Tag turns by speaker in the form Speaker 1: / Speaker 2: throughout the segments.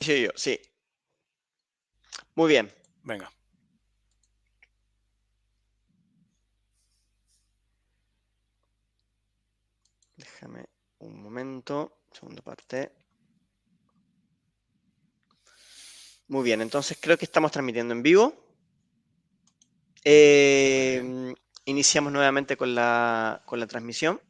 Speaker 1: Sí, yo, sí. Muy bien.
Speaker 2: Venga.
Speaker 1: Déjame un momento. Segunda parte. Muy bien, entonces creo que estamos transmitiendo en vivo.
Speaker 2: Muy bien.
Speaker 1: Iniciamos nuevamente con la transmisión.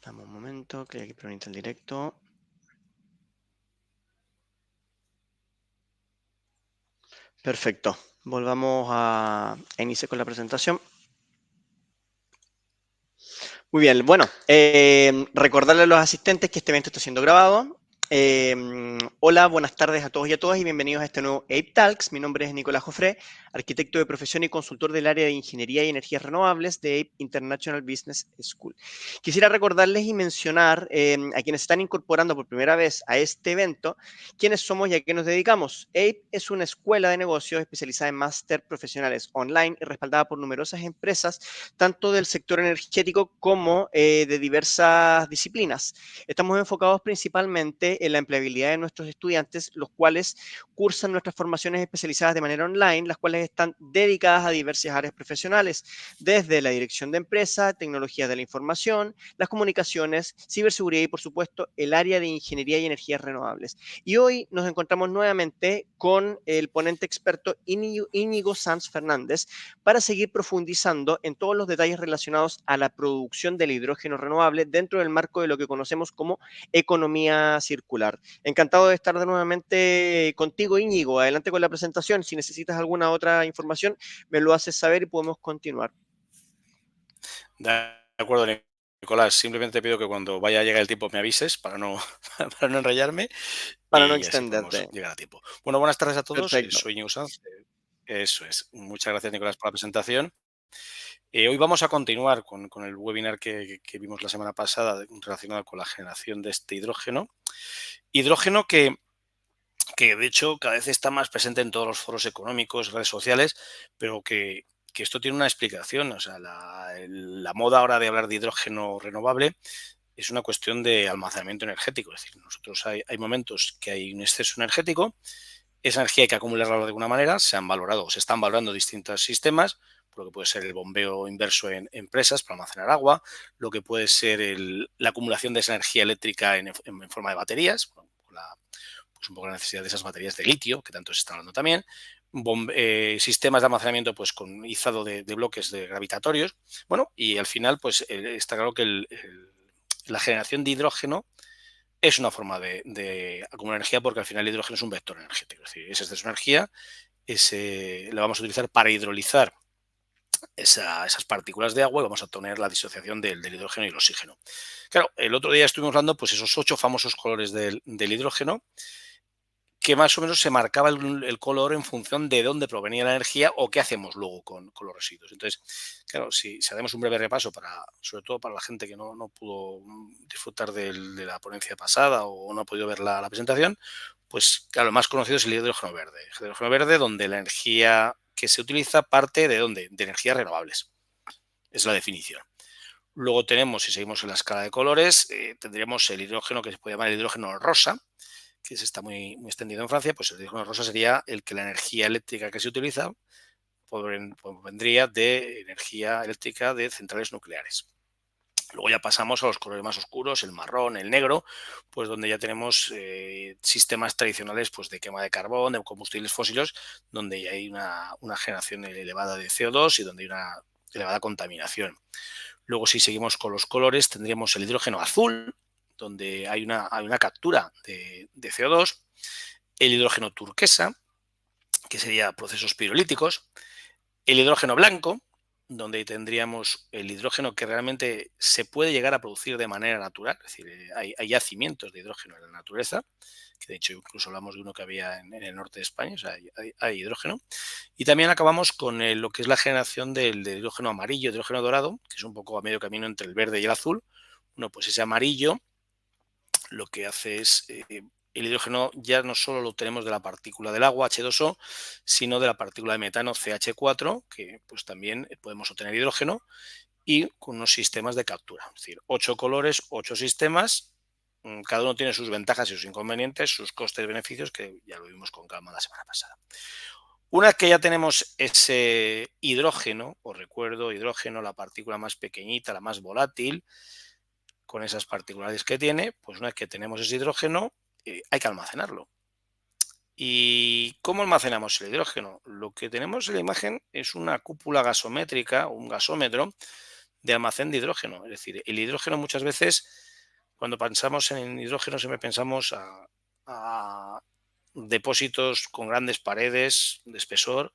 Speaker 1: Dame un momento, que hay que permitir el directo. Perfecto. Volvamos a iniciar con la presentación. Muy bien, bueno, recordarle a los asistentes que este evento está siendo grabado. Hola, buenas tardes a todos y a todas y bienvenidos a este nuevo Ape Talks. Mi nombre es Nicolás Jofré, arquitecto de profesión y consultor del área de Ingeniería y Energías Renovables de Ape International Business School. Quisiera recordarles y mencionar a quienes están incorporando por primera vez a este evento, quiénes somos y a qué nos dedicamos. Ape es una escuela de negocios especializada en máster profesionales online y respaldada por numerosas empresas tanto del sector energético como de diversas disciplinas. Estamos enfocados principalmente en la empleabilidad de nuestros estudiantes, los cuales cursan nuestras formaciones especializadas de manera online, las cuales están dedicadas a diversas áreas profesionales, desde la dirección de empresa, tecnologías de la información, las comunicaciones, ciberseguridad y, por supuesto, el área de ingeniería y energías renovables. Y hoy nos encontramos nuevamente con el ponente experto Íñigo Sanz Fernández para seguir profundizando en todos los detalles relacionados a la producción del hidrógeno renovable dentro del marco de lo que conocemos como economía circular. Encantado de estar de nuevamente contigo, Íñigo. Adelante con la presentación. Si necesitas alguna otra información, me lo haces saber y podemos continuar.
Speaker 2: De acuerdo, Nicolás. Simplemente te pido que cuando vaya a llegar el tiempo me avises para no, para no enrollarme
Speaker 1: Para no
Speaker 2: y así podemos
Speaker 1: extenderte.
Speaker 2: llegar a tiempo. Bueno, buenas tardes a todos.
Speaker 1: Perfecto.
Speaker 2: Soy Íñigo Sanz. Eso es. Muchas gracias, Nicolás, por la presentación. Hoy vamos a continuar con el webinar que vimos la semana pasada relacionado con la generación de este hidrógeno. Hidrógeno que de hecho cada vez está más presente en todos los foros económicos, redes sociales, pero que esto tiene una explicación. O sea, la moda ahora de hablar de hidrógeno renovable es una cuestión de almacenamiento energético. Es decir, nosotros hay momentos que hay un exceso energético, esa energía hay que acumularla de alguna manera, se están valorando distintos sistemas, por lo que puede ser el bombeo inverso en empresas para almacenar agua, lo que puede ser la acumulación de esa energía eléctrica en forma de baterías, pues un poco la necesidad de esas baterías de litio, que tanto se está hablando también, sistemas de almacenamiento pues con izado de bloques de gravitatorios, bueno, y al final pues está claro que la generación de hidrógeno es una forma de acumular energía porque al final el hidrógeno es un vector energético, es decir, ese exceso de energía la vamos a utilizar para hidrolizar esas partículas de agua y vamos a tener la disociación del hidrógeno y el oxígeno. Claro, el otro día estuvimos hablando pues esos 8 famosos colores del hidrógeno, que más o menos se marcaba el color en función de dónde provenía la energía o qué hacemos luego con los residuos. Entonces, claro, si hacemos un breve repaso, sobre todo para la gente que no pudo disfrutar de la ponencia pasada o no ha podido ver la presentación, pues claro, el más conocido es el hidrógeno verde. El hidrógeno verde donde la energía que se utiliza parte de ¿dónde? De energías renovables. Es la definición. Luego tenemos, si seguimos en la escala de colores, tendríamos el hidrógeno que se puede llamar el hidrógeno rosa, que se está muy extendido en Francia. Pues el hidrógeno rosa sería el que la energía eléctrica que se utiliza vendría de energía eléctrica de centrales nucleares. Luego ya pasamos a los colores más oscuros, el marrón, el negro, pues donde ya tenemos sistemas tradicionales pues de quema de carbón, de combustibles fósiles, donde ya hay una generación elevada de CO2 y donde hay una elevada contaminación. Luego, si seguimos con los colores, tendríamos el hidrógeno azul, donde hay una captura de CO2, el hidrógeno turquesa, que sería procesos pirolíticos, el hidrógeno blanco, donde tendríamos el hidrógeno que realmente se puede llegar a producir de manera natural, es decir, hay yacimientos de hidrógeno en la naturaleza, que de hecho incluso hablamos de uno que había en el norte de España, o sea, hay hidrógeno. Y también acabamos con lo que es la generación del hidrógeno amarillo, hidrógeno dorado, que es un poco a medio camino entre el verde y el azul. Bueno, pues ese amarillo lo que hace es, el hidrógeno ya no solo lo tenemos de la partícula del agua, H2O, sino de la partícula de metano, CH4, que pues también podemos obtener hidrógeno. y con unos sistemas de captura. Es decir, 8 colores, 8 sistemas, cada uno tiene sus ventajas y sus inconvenientes, sus costes y beneficios, que ya lo vimos con calma la semana pasada. Una vez que ya tenemos ese hidrógeno, os recuerdo, hidrógeno, la partícula más pequeñita, la más volátil, con esas particularidades que tiene, pues una vez que tenemos ese hidrógeno, hay que almacenarlo. ¿Y cómo almacenamos el hidrógeno? Lo que tenemos en la imagen es una cúpula gasométrica, un gasómetro de almacén de hidrógeno. Es decir, el hidrógeno muchas veces, cuando pensamos en hidrógeno, siempre pensamos a depósitos con grandes paredes de espesor,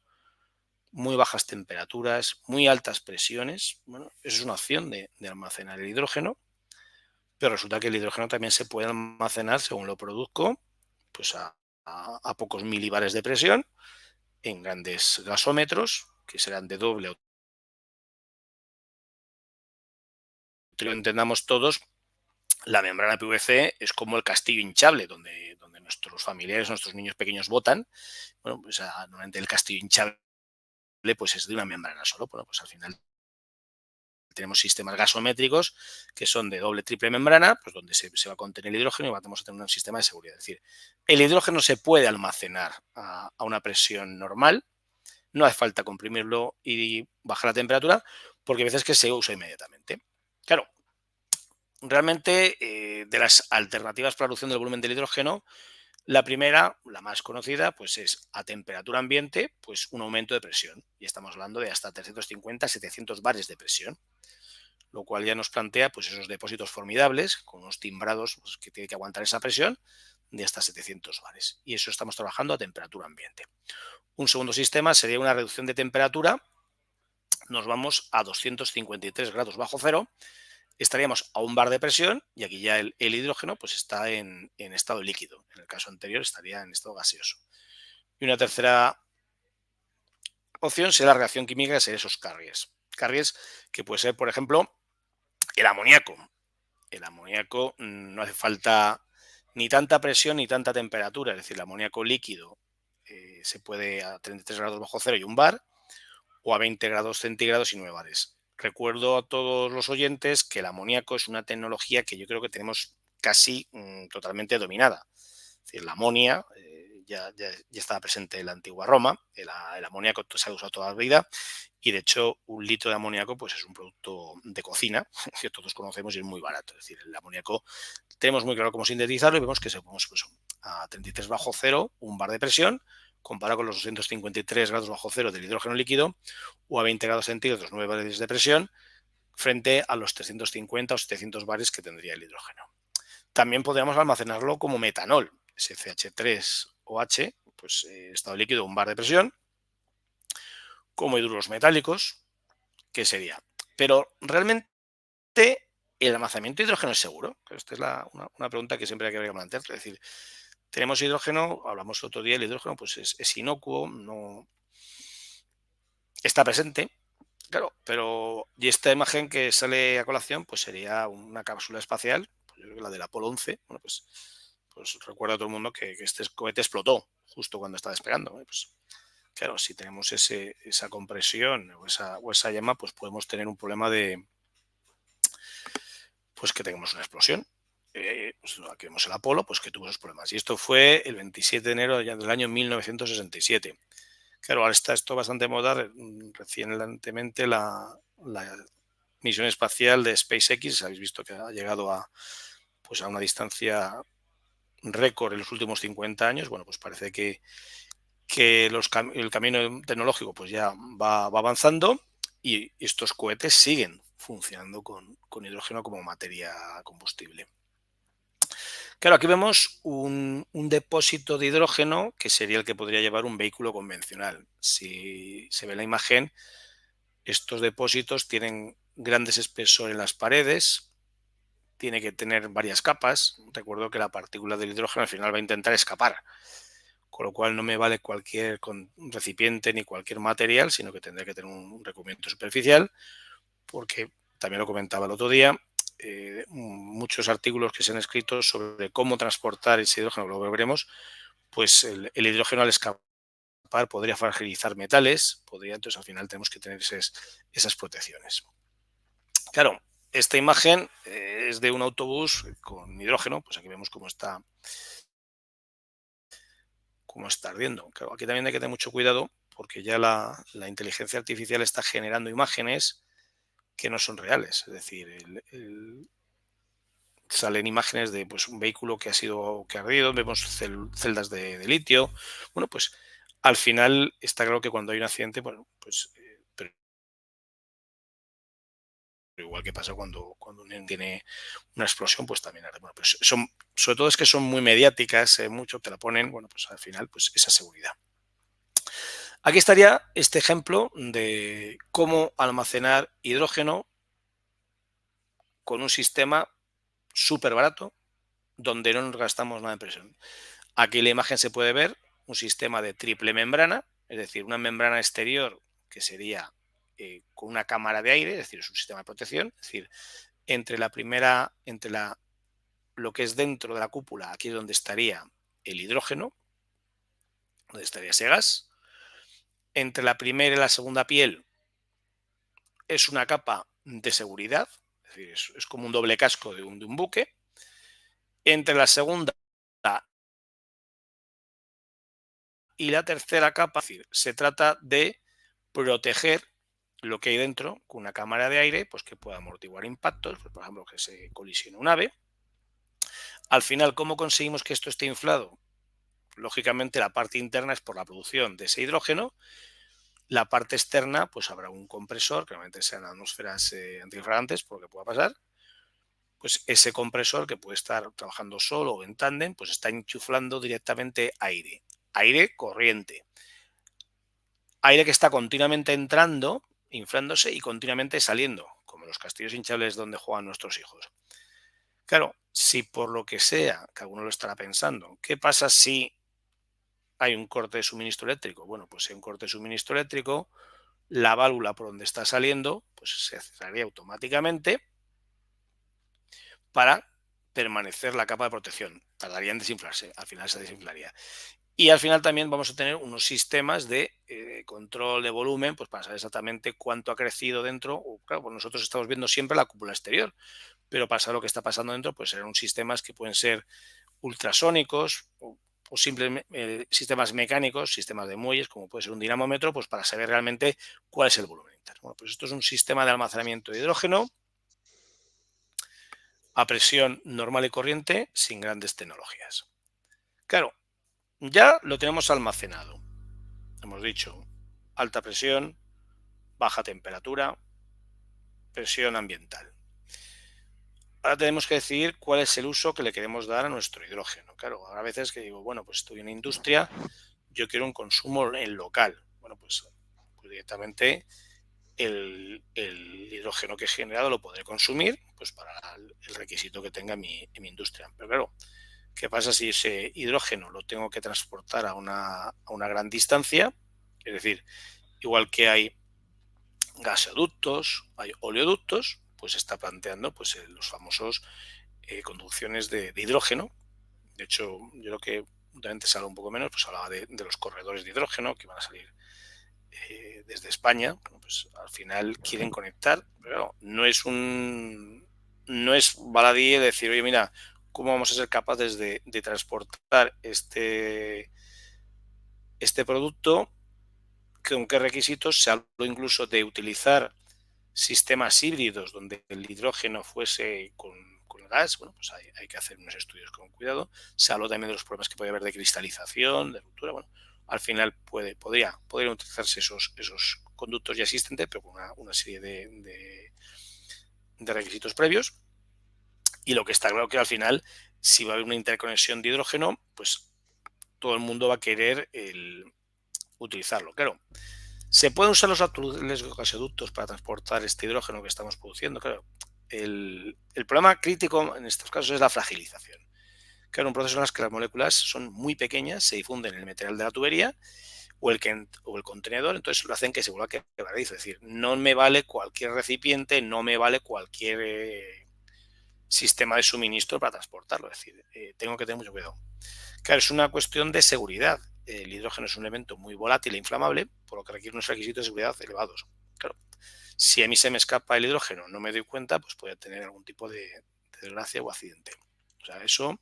Speaker 2: muy bajas temperaturas, muy altas presiones. Bueno, eso es una opción de almacenar el hidrógeno, pero resulta que el hidrógeno también se puede almacenar, según lo produzco, pues a pocos milibares de presión, en grandes gasómetros, que serán de doble o lo entendamos todos, la membrana PVC es como el castillo hinchable, donde nuestros familiares, nuestros niños pequeños botan. Bueno, pues normalmente el castillo hinchable pues es de una membrana solo. Bueno, pues al final tenemos sistemas gasométricos que son de doble, triple membrana, pues donde se va a contener el hidrógeno y vamos a tener un sistema de seguridad. Es decir, el hidrógeno se puede almacenar a una presión normal, no hace falta comprimirlo y bajar la temperatura, porque hay veces que se usa inmediatamente. Claro, realmente de las alternativas para la reducción del volumen del hidrógeno, la primera, la más conocida, pues es a temperatura ambiente, pues un aumento de presión. Y estamos hablando de hasta 350-700 bares de presión, lo cual ya nos plantea pues esos depósitos formidables con unos timbrados pues, que tienen que aguantar esa presión de hasta 700 bares. Y eso estamos trabajando a temperatura ambiente. Un segundo sistema sería una reducción de temperatura. Nos vamos a 253 grados bajo cero. Estaríamos a un bar de presión y aquí ya el hidrógeno pues está en estado líquido. En el caso anterior estaría en estado gaseoso. Y una tercera opción sería la reacción química, que sería esos carriers. Carriers que puede ser, por ejemplo, el amoníaco. El amoníaco no hace falta ni tanta presión ni tanta temperatura. Es decir, el amoníaco líquido se puede a 33 grados bajo cero y un bar, o a 20 grados centígrados y 9 bares. Recuerdo a todos los oyentes que el amoníaco es una tecnología que yo creo que tenemos casi totalmente dominada. Es decir, la amonia ya estaba presente en la antigua Roma, el amoníaco se ha usado toda la vida y de hecho un litro de amoníaco pues es un producto de cocina que todos conocemos y es muy barato. Es decir, el amoníaco tenemos muy claro cómo sintetizarlo y vemos que se podemos pues, a 33 bajo cero, un bar de presión, comparado con los 253 grados bajo cero del hidrógeno líquido, o a 20 grados centígrados, 9 bares de presión, frente a los 350 o 700 bares que tendría el hidrógeno. También podríamos almacenarlo como metanol, SCH3OH, pues estado líquido, un bar de presión, como hidruros metálicos, que sería. Pero realmente el almacenamiento de hidrógeno es seguro. Esta es una pregunta que siempre hay que plantear. Es decir, tenemos hidrógeno, hablamos otro día, el hidrógeno pues es inocuo, no está presente, claro, pero y esta imagen que sale a colación pues sería una cápsula espacial, pues yo creo que la del Apolo 11, bueno, pues recuerda a todo el mundo que este cohete explotó justo cuando está despegando. Pues, claro, si tenemos esa compresión o esa llama, pues podemos tener un problema de pues que tengamos una explosión. Pues, aquí vemos el Apolo, pues que tuvo esos problemas. Y esto fue el 27 de enero del año 1967. Claro, ahora está esto bastante de moda. Recientemente la misión espacial de SpaceX, habéis visto que ha llegado pues a una distancia récord en los últimos 50 años. Bueno, pues parece que el camino tecnológico pues ya va avanzando y estos cohetes siguen funcionando con hidrógeno como materia combustible. Claro, aquí vemos un depósito de hidrógeno que sería el que podría llevar un vehículo convencional. Si se ve en la imagen, estos depósitos tienen grandes espesor en las paredes, tiene que tener varias capas. Recuerdo que la partícula del hidrógeno al final va a intentar escapar, con lo cual no me vale cualquier recipiente ni cualquier material, sino que tendría que tener un recubrimiento superficial, porque también lo comentaba el otro día, muchos artículos que se han escrito sobre cómo transportar ese hidrógeno, lo veremos, pues el hidrógeno al escapar podría fragilizar metales, entonces al final tenemos que tener esas protecciones. Claro, esta imagen es de un autobús con hidrógeno, pues aquí vemos cómo está ardiendo. Claro, aquí también hay que tener mucho cuidado porque ya la inteligencia artificial está generando imágenes que no son reales. Es decir, salen imágenes de pues, un vehículo que ha ardido, vemos celdas de litio. Bueno, pues al final está claro que cuando hay un accidente, bueno, pues pero igual que pasa cuando un tiene una explosión, pues también arde. Bueno, pues sobre todo es que son muy mediáticas, mucho te la ponen, bueno, pues al final, pues esa seguridad. Aquí estaría este ejemplo de cómo almacenar hidrógeno con un sistema súper barato donde no nos gastamos nada de presión. Aquí en la imagen se puede ver un sistema de triple membrana, es decir, una membrana exterior que sería con una cámara de aire, es decir, es un sistema de protección, es decir, lo que es dentro de la cúpula, aquí es donde estaría el hidrógeno, donde estaría ese gas. Entre la primera y la segunda piel es una capa de seguridad, es decir, es como un doble casco de un buque. Entre la segunda y la tercera capa, es decir, se trata de proteger lo que hay dentro con una cámara de aire, pues que pueda amortiguar impactos, pues, por ejemplo, que se colisione un ave. Al final, ¿cómo conseguimos que esto esté inflado? Lógicamente, la parte interna es por la producción de ese hidrógeno. La parte externa, pues habrá un compresor, que normalmente sean atmósferas antiinflamantes, por lo que pueda pasar. Pues ese compresor, que puede estar trabajando solo o en tándem, pues está enchuflando directamente aire. Aire corriente. Aire que está continuamente entrando, inflándose y continuamente saliendo, como los castillos hinchables donde juegan nuestros hijos. Claro, si por lo que sea, que alguno lo estará pensando, ¿qué pasa si hay un corte de suministro eléctrico? Bueno, pues si hay un corte de suministro eléctrico, la válvula por donde está saliendo, pues se cerraría automáticamente para permanecer la capa de protección. Tardaría en desinflarse, al final se desinflaría. Y al final también vamos a tener unos sistemas de control de volumen, pues para saber exactamente cuánto ha crecido dentro. Claro, pues nosotros estamos viendo siempre la cúpula exterior, pero para saber lo que está pasando dentro, pues serán sistemas que pueden ser ultrasónicos o simples sistemas mecánicos, sistemas de muelles, como puede ser un dinamómetro, pues para saber realmente cuál es el volumen interno. Bueno, pues esto es un sistema de almacenamiento de hidrógeno a presión normal y corriente sin grandes tecnologías. Claro, ya lo tenemos almacenado. Hemos dicho alta presión, baja temperatura, presión ambiental. Ahora tenemos que decidir cuál es el uso que le queremos dar a nuestro hidrógeno. Claro, a veces que digo, bueno, pues estoy en industria, yo quiero un consumo en local. Bueno, pues directamente el hidrógeno que he generado lo podré consumir pues para el requisito que tenga en mi industria. Pero claro, ¿qué pasa si ese hidrógeno lo tengo que transportar a una gran distancia? Es decir, igual que hay gasoductos, hay oleoductos, pues está planteando pues, los famosos conducciones de hidrógeno. De hecho, yo creo que últimamente se habla un poco menos, pues hablaba de los corredores de hidrógeno que van a salir desde España. Bueno, pues al final quieren conectar, pero claro, no es baladí decir, oye, mira, ¿cómo vamos a ser capaces de transportar este producto? ¿Con qué requisitos? Se habló incluso de utilizar sistemas híbridos donde el hidrógeno fuese con gas. Bueno, pues hay que hacer unos estudios con cuidado. Se habló también de los problemas que puede haber de cristalización, de ruptura. Bueno, al final podrían utilizarse esos conductos ya existentes, pero con una serie de requisitos previos. Y lo que está claro que al final, si va a haber una interconexión de hidrógeno, pues todo el mundo va a querer utilizarlo. Claro, ¿se pueden usar los actuales gasoductos para transportar este hidrógeno que estamos produciendo? Claro, el problema crítico en estos casos es la fragilización. Claro, un proceso en el que las moléculas son muy pequeñas, se difunden en el material de la tubería o el contenedor, entonces lo hacen que se vuelva a quebrar. Es decir, no me vale cualquier recipiente, no me vale cualquier sistema de suministro para transportarlo. Es decir, tengo que tener mucho cuidado. Claro, es una cuestión de seguridad. El hidrógeno es un elemento muy volátil e inflamable, por lo que requiere unos requisitos de seguridad elevados. Claro, Si a mí se me escapa el hidrógeno, no me doy cuenta, pues puede tener algún tipo de desgracia o accidente. O sea, eso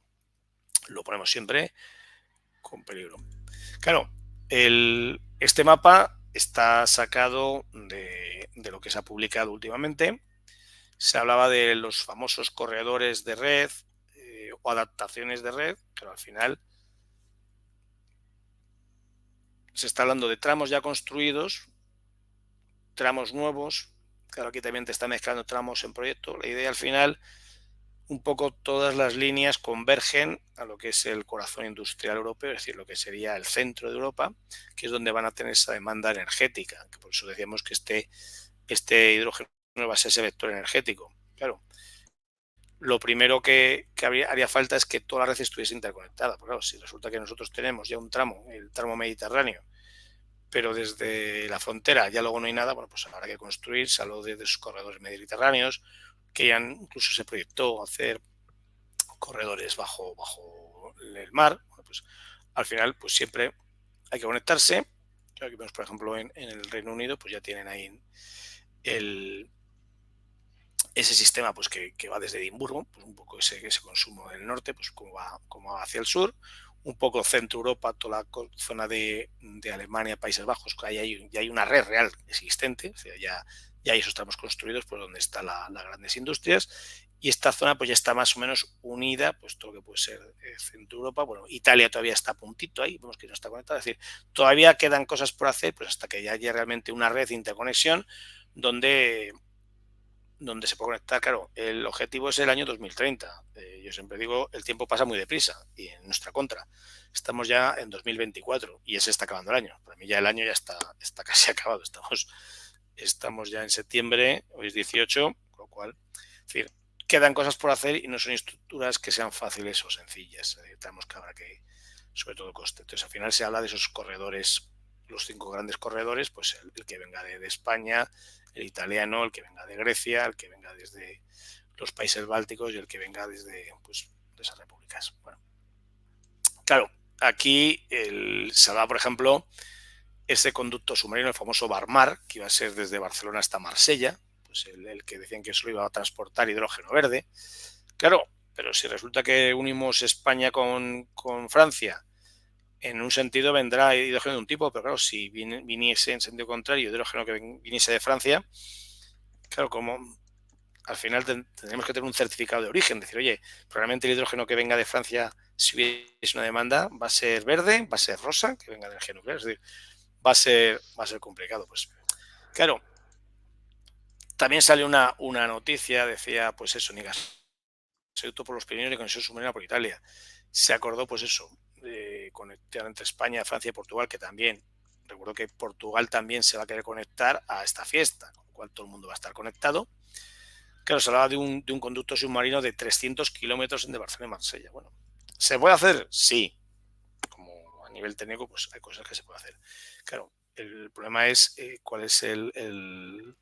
Speaker 2: lo ponemos siempre con peligro. Claro, este mapa está sacado de lo que se ha publicado últimamente. Se hablaba de los famosos corredores de red o adaptaciones de red, pero al final se está hablando de tramos ya construidos, tramos nuevos. Claro, aquí también te está mezclando tramos en proyecto. La idea al final, un poco todas las líneas convergen a lo que es el corazón industrial europeo, es decir, lo que sería el centro de Europa, que es donde van a tener esa demanda energética. Que por eso decíamos que este hidrógeno va a ser ese vector energético. Claro, lo primero que haría falta es que toda la red estuviese interconectada. Porque claro, si resulta que nosotros tenemos ya un tramo, el tramo mediterráneo, pero desde la frontera ya luego no hay nada, bueno, pues habrá que construir, salvo de esos corredores mediterráneos, que ya incluso se proyectó hacer corredores bajo el mar. Bueno, pues al final, pues siempre hay que conectarse. Aquí vemos, por ejemplo, en el Reino Unido, pues ya tienen ahí ese sistema pues que va desde Edimburgo, pues un poco ese consumo del norte, pues como va hacia el sur, un poco centro Europa, toda la zona de Alemania, Países Bajos, que ya hay una red real existente, o sea, ya hay esos tramos construidos pues donde están las grandes industrias, y esta zona pues ya está más o menos unida, pues todo lo que puede ser centro Europa. Bueno, Italia todavía está a puntito ahí, vemos que no está conectada, es decir, todavía quedan cosas por hacer, pues hasta que ya haya realmente una red de interconexión donde se puede conectar. Claro, el objetivo es el año 2030. Yo siempre digo, el tiempo pasa muy deprisa y en nuestra contra. Estamos ya en 2024 y ya se está acabando el año. Para mí ya el año ya está casi acabado. Estamos ya en septiembre, hoy es 18, con lo cual, es decir, quedan cosas por hacer y no son estructuras que sean fáciles o sencillas. Tenemos que habrá que, sobre todo, coste. Entonces, al final se habla de esos corredores, los 5 grandes corredores, pues el que venga de España, el italiano, el que venga de Grecia, el que venga desde los países bálticos y el que venga desde pues, de esas repúblicas. Bueno, claro, aquí se habla, por ejemplo, ese conducto submarino, el famoso Barmar, que iba a ser desde Barcelona hasta Marsella, pues el que decían que solo iba a transportar hidrógeno verde. Claro, pero si resulta que unimos España con Francia, en un sentido vendrá hidrógeno de un tipo, pero claro, si viniese en sentido contrario hidrógeno que viniese de Francia, claro, como al final tendremos que tener un certificado de origen, decir, oye, probablemente el hidrógeno que venga de Francia, si hubiese una demanda, va a ser verde, va a ser rosa, que venga de energía nuclear, es decir, va a ser complicado. Pues claro, también salió una noticia, decía, pues eso, ni gasoducto por los Pirineos ni conexión submarina por Italia. Se acordó, pues eso, de conectar entre España, Francia y Portugal, que también, recuerdo que Portugal también se va a querer conectar a esta fiesta, con lo cual todo el mundo va a estar conectado. Claro, se hablaba de un conducto submarino de 300 kilómetros entre Barcelona y Marsella. Bueno, ¿se puede hacer? Sí. Como a nivel técnico, pues hay cosas que se puede hacer. Claro, el problema es cuál es el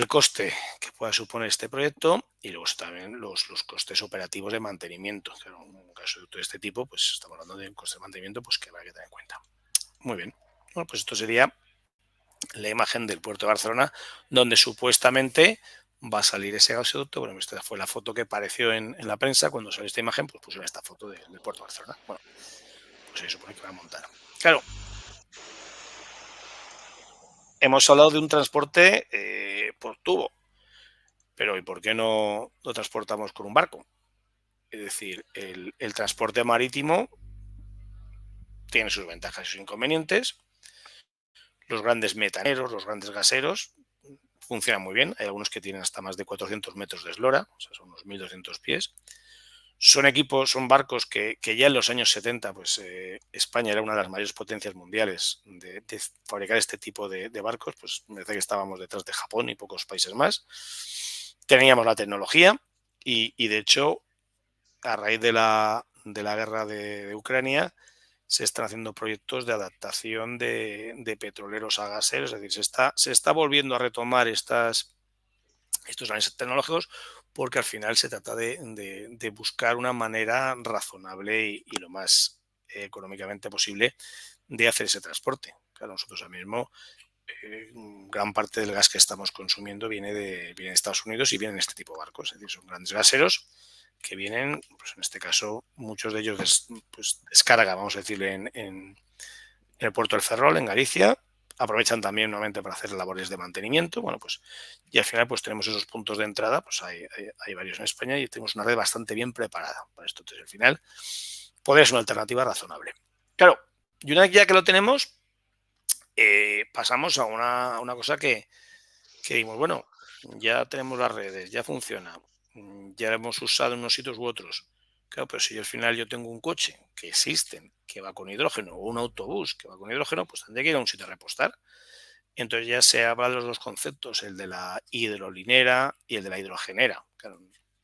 Speaker 2: coste que pueda suponer este proyecto y luego también los costes operativos de mantenimiento. Claro, en un caso de este tipo, pues estamos hablando de un coste de mantenimiento pues que habrá que tener en cuenta. Muy bien. Bueno, pues esto sería la imagen del puerto de Barcelona, donde supuestamente va a salir ese gasoducto. Bueno, esta fue la foto que apareció en la prensa. Cuando salió esta imagen, pues pusieron esta foto del puerto de Barcelona. Bueno, pues se supone que va a montar. Claro, hemos hablado de un transporte por tubo, pero ¿y por qué no lo transportamos con un barco? Es decir, el transporte marítimo tiene sus ventajas y sus inconvenientes. Los grandes metaneros, los grandes gaseros, funcionan muy bien. Hay algunos que tienen hasta más de 400 metros de eslora, o sea, son unos 1.200 pies. Son barcos que ya en los años 70, pues España era una de las mayores potencias mundiales de fabricar este tipo de barcos, pues me parece que estábamos detrás de Japón y pocos países más. Teníamos la tecnología y de hecho, a raíz de la guerra de Ucrania, se están haciendo proyectos de adaptación de petroleros a gaseros, es decir, se está volviendo a retomar estos avances tecnológicos porque al final se trata de buscar una manera razonable y lo más económicamente posible de hacer ese transporte. Claro, nosotros ahora mismo gran parte del gas que estamos consumiendo viene de Estados Unidos y vienen este tipo de barcos. Es decir, son grandes gaseros que vienen, pues en este caso, muchos de ellos descarga, vamos a decirle, en el puerto del Ferrol, en Galicia. Aprovechan también nuevamente para hacer labores de mantenimiento. Bueno, pues, y al final pues tenemos esos puntos de entrada, pues hay varios en España y tenemos una red bastante bien preparada para esto. Entonces, al final, podría ser una alternativa razonable. Claro, y una vez ya que lo tenemos, pasamos a una cosa que dimos, bueno, ya tenemos las redes, ya funciona, ya hemos usado en unos sitios u otros. Claro, pero si yo al final yo tengo un coche que existen, que va con hidrógeno, o un autobús que va con hidrógeno, pues tendré que ir a un sitio a repostar. Entonces ya se habla de los dos conceptos, el de la hidrolinera y el de la hidrogenera. Claro,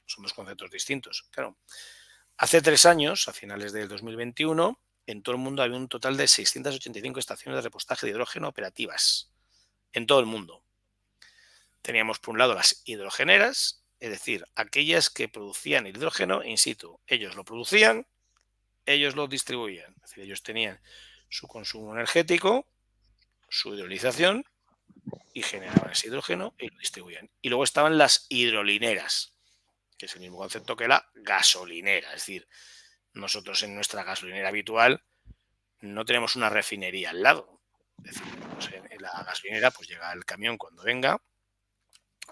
Speaker 2: son dos conceptos distintos. Claro, hace 3 años, a finales del 2021, en todo el mundo había un total de 685 estaciones de repostaje de hidrógeno operativas. En todo el mundo. Teníamos por un lado las hidrogeneras, es decir, aquellas que producían hidrógeno in situ. Ellos lo producían, ellos lo distribuían. Es decir, ellos tenían su consumo energético, su hidrolización y generaban ese hidrógeno y lo distribuían. Y luego estaban las hidrolineras, que es el mismo concepto que la gasolinera. Es decir, nosotros en nuestra gasolinera habitual no tenemos una refinería al lado. Es decir, pues en la gasolinera pues llega el camión cuando venga,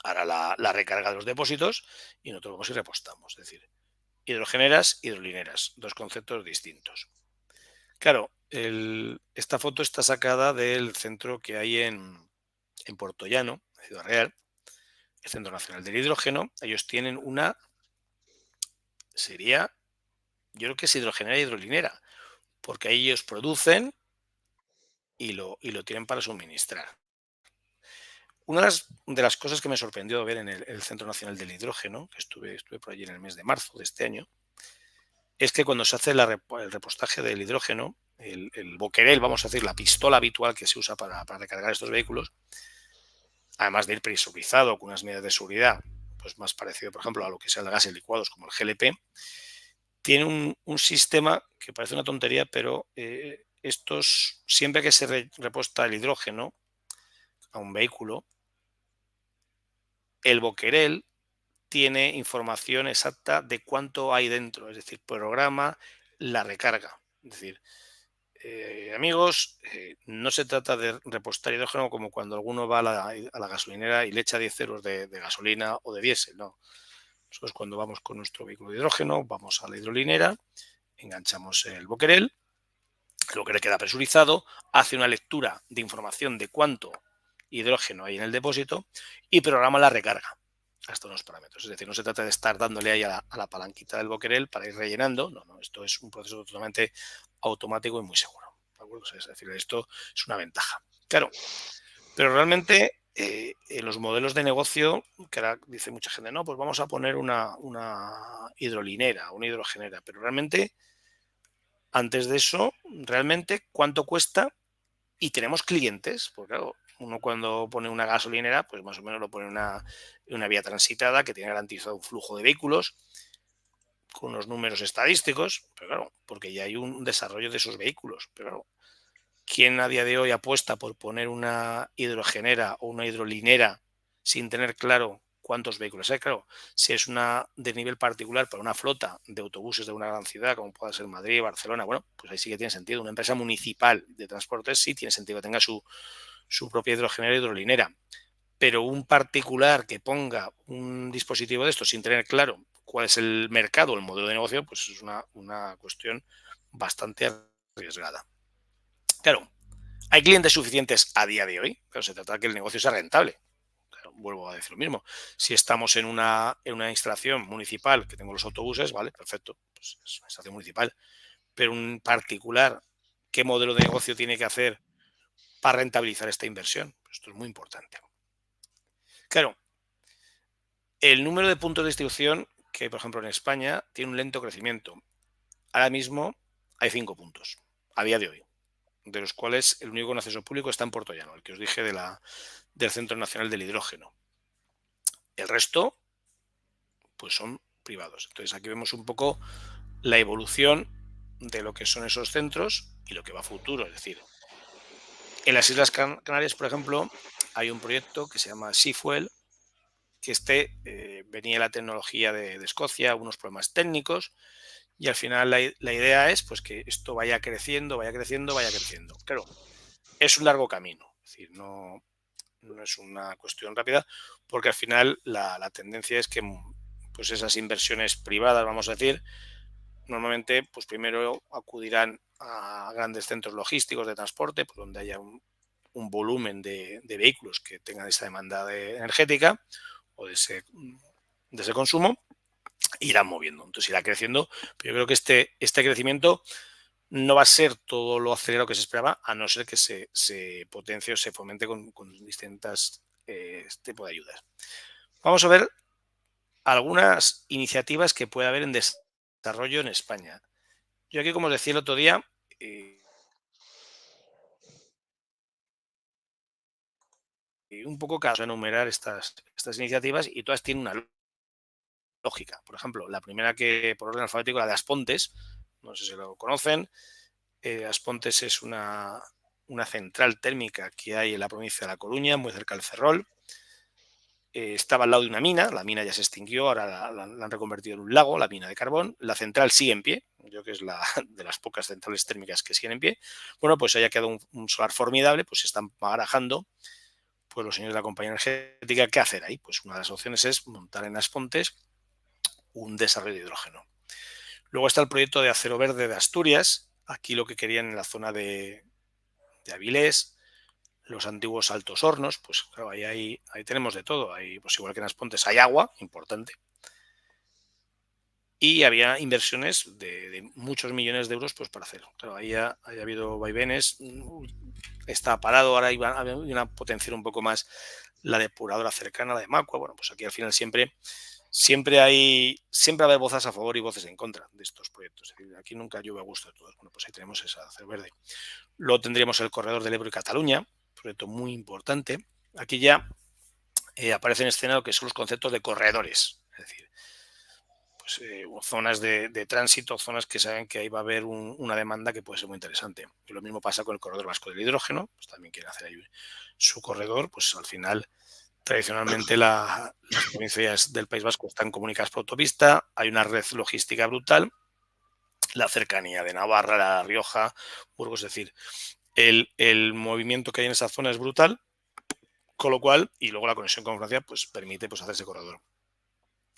Speaker 2: hará la recarga de los depósitos y nosotros vamos y repostamos. Es decir, hidrogeneras, hidrolineras, dos conceptos distintos. Claro, esta foto está sacada del centro que hay en Puerto Llano, en Ciudad Real, el Centro Nacional del Hidrógeno. Ellos tienen yo creo que es hidrogenera e hidrolinera, porque ellos producen y lo tienen para suministrar. Una de las cosas que me sorprendió ver en el Centro Nacional del Hidrógeno, que estuve por allí en el mes de marzo de este año, es que cuando se hace el repostaje del hidrógeno, el boquerel, vamos a decir, la pistola habitual que se usa para recargar estos vehículos, además de ir presurizado con unas medidas de seguridad, pues más parecido, por ejemplo, a lo que sean gases licuados como el GLP, tiene un sistema que parece una tontería, pero siempre que se reposta el hidrógeno a un vehículo, el boquerel tiene información exacta de cuánto hay dentro, es decir, programa la recarga. Es decir, amigos, no se trata de repostar hidrógeno como cuando alguno va a la gasolinera y le echa 10 euros de gasolina o de diésel, no. Nosotros cuando vamos con nuestro vehículo de hidrógeno, vamos a la hidrolinera, enganchamos el boquerel queda presurizado, hace una lectura de información de cuánto hidrógeno hay en el depósito y programa la recarga hasta unos parámetros. Es decir, no se trata de estar dándole ahí a la palanquita del boquerel para ir rellenando. No, esto es un proceso totalmente automático y muy seguro. ¿De acuerdo? Es decir, esto es una ventaja. Claro, pero realmente en los modelos de negocio, que ahora dice mucha gente, no, pues vamos a poner una hidrolinera, una hidrogenera, pero realmente antes de eso, realmente, ¿cuánto cuesta? Y tenemos clientes, porque claro, uno cuando pone una gasolinera, pues más o menos lo pone en una vía transitada que tiene garantizado un flujo de vehículos con unos números estadísticos, pero claro, porque ya hay un desarrollo de esos vehículos. Pero claro, ¿quién a día de hoy apuesta por poner una hidrogenera o una hidrolinera sin tener claro cuántos vehículos hay? Claro, si es una de nivel particular para una flota de autobuses de una gran ciudad, como pueda ser Madrid, Barcelona, bueno, pues ahí sí que tiene sentido. Una empresa municipal de transportes sí tiene sentido que tenga su propia hidrogenera e hidrolinera. Pero un particular que ponga un dispositivo de esto sin tener claro cuál es el mercado, el modelo de negocio, pues es una cuestión bastante arriesgada. Claro, ¿hay clientes suficientes a día de hoy? Pero se trata de que el negocio sea rentable. Claro, vuelvo a decir lo mismo. Si estamos en una instalación municipal, que tengo los autobuses, vale, perfecto, pues es una instalación municipal. Pero un particular, ¿qué modelo de negocio tiene que hacer para rentabilizar esta inversión? Pues esto es muy importante. Claro, el número de puntos de distribución que, por ejemplo, en España tiene un lento crecimiento. Ahora mismo hay 5 puntos, a día de hoy, de los cuales el único con acceso público está en Puerto Llano, el que os dije del Centro Nacional del Hidrógeno. El resto, pues son privados. Entonces aquí vemos un poco la evolución de lo que son esos centros y lo que va a futuro. Es decir, En las Islas Canarias, por ejemplo, hay un proyecto que se llama Seafuel, que venía la tecnología de Escocia, unos problemas técnicos, y al final la idea es pues, que esto vaya creciendo, vaya creciendo, vaya creciendo. Claro, es un largo camino, es decir, no es una cuestión rápida, porque al final la tendencia es que pues esas inversiones privadas, vamos a decir, normalmente pues primero acudirán a grandes centros logísticos de transporte, pues donde haya un volumen de vehículos que tengan esa demanda energética o de ese consumo, irán moviendo. Entonces irá creciendo. Pero yo creo que este crecimiento no va a ser todo lo acelerado que se esperaba, a no ser que se potencie o se fomente con distintas tipos de ayudas. Vamos a ver algunas iniciativas que puede haber en desarrollo en España. Yo aquí, como os decía el otro día, un poco caso enumerar estas iniciativas y todas tienen una lógica. Por ejemplo, la primera que por orden alfabético, la de Aspontes, no sé si lo conocen. Aspontes es una central térmica que hay en la provincia de La Coruña, muy cerca del Ferrol. Estaba al lado de una mina, la mina ya se extinguió, ahora la han reconvertido en un lago, la mina de carbón. La central sigue en pie, yo creo que es de las pocas centrales térmicas que siguen en pie. Bueno, pues haya quedado un solar formidable, pues se están barajando pues los señores de la compañía energética, ¿qué hacer ahí? Pues una de las opciones es montar en Aspontes un desarrollo de hidrógeno. Luego está el proyecto de acero verde de Asturias. Aquí lo que querían en la zona de Avilés, los antiguos Altos Hornos, pues claro, ahí tenemos de todo. Ahí, pues igual que en Aspontes hay agua, importante. Y había inversiones de muchos millones de euros pues, para hacerlo. Claro, ahí ha habido vaivenes, está parado, ahora iban a potenciar un poco más la depuradora cercana, la de Macua. Bueno, pues aquí al final siempre va a haber voces a favor y voces en contra de estos proyectos. Es decir, aquí nunca llueve a gusto de todos. Bueno, pues ahí tenemos esa acero verde. Luego tendríamos el corredor del Ebro y Cataluña, proyecto muy importante. Aquí ya aparece en escena lo que son los conceptos de corredores. Es decir, pues, zonas de tránsito, zonas que saben que ahí va a haber una demanda que puede ser muy interesante. Y lo mismo pasa con el corredor vasco del hidrógeno, pues también quieren hacer ahí su corredor, pues al final tradicionalmente las provincias del País Vasco están comunicadas por autopista, hay una red logística brutal, la cercanía de Navarra, La Rioja, Burgos, es decir, el movimiento que hay en esa zona es brutal, con lo cual, y luego la conexión con Francia, pues permite pues, hacer ese corredor.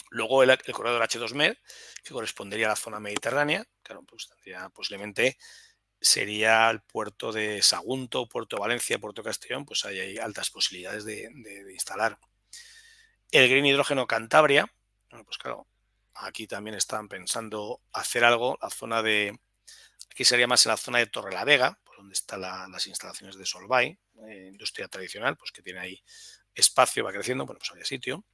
Speaker 2: Luego el corredor H2Med, que correspondería a la zona mediterránea, claro, pues tendría posiblemente sería el puerto de Sagunto, puerto de Valencia, puerto de Castellón, pues hay altas posibilidades de instalar. El Green Hidrógeno Cantabria, bueno, pues claro, aquí también están pensando hacer algo, aquí sería más en la zona de Torrelavega, por donde están las instalaciones de Solvay, industria tradicional, pues que tiene ahí espacio, va creciendo, bueno, pues había sitio.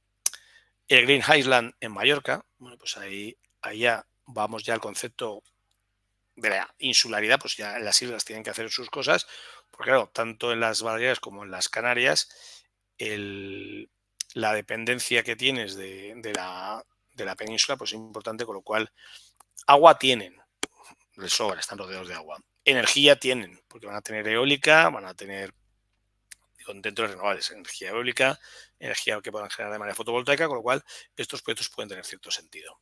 Speaker 2: El Green Highland en Mallorca, bueno, pues ahí ya vamos ya al concepto de la insularidad, pues ya en las islas tienen que hacer sus cosas, porque claro, tanto en las Baleares como en las Canarias, la dependencia que tienes de la península pues es importante, con lo cual agua tienen, les sobra, están rodeados de agua. Energía tienen, porque van a tener eólica, van a tener dentro de renovables, energía eólica, energía que puedan generar de manera fotovoltaica, con lo cual estos proyectos pueden tener cierto sentido.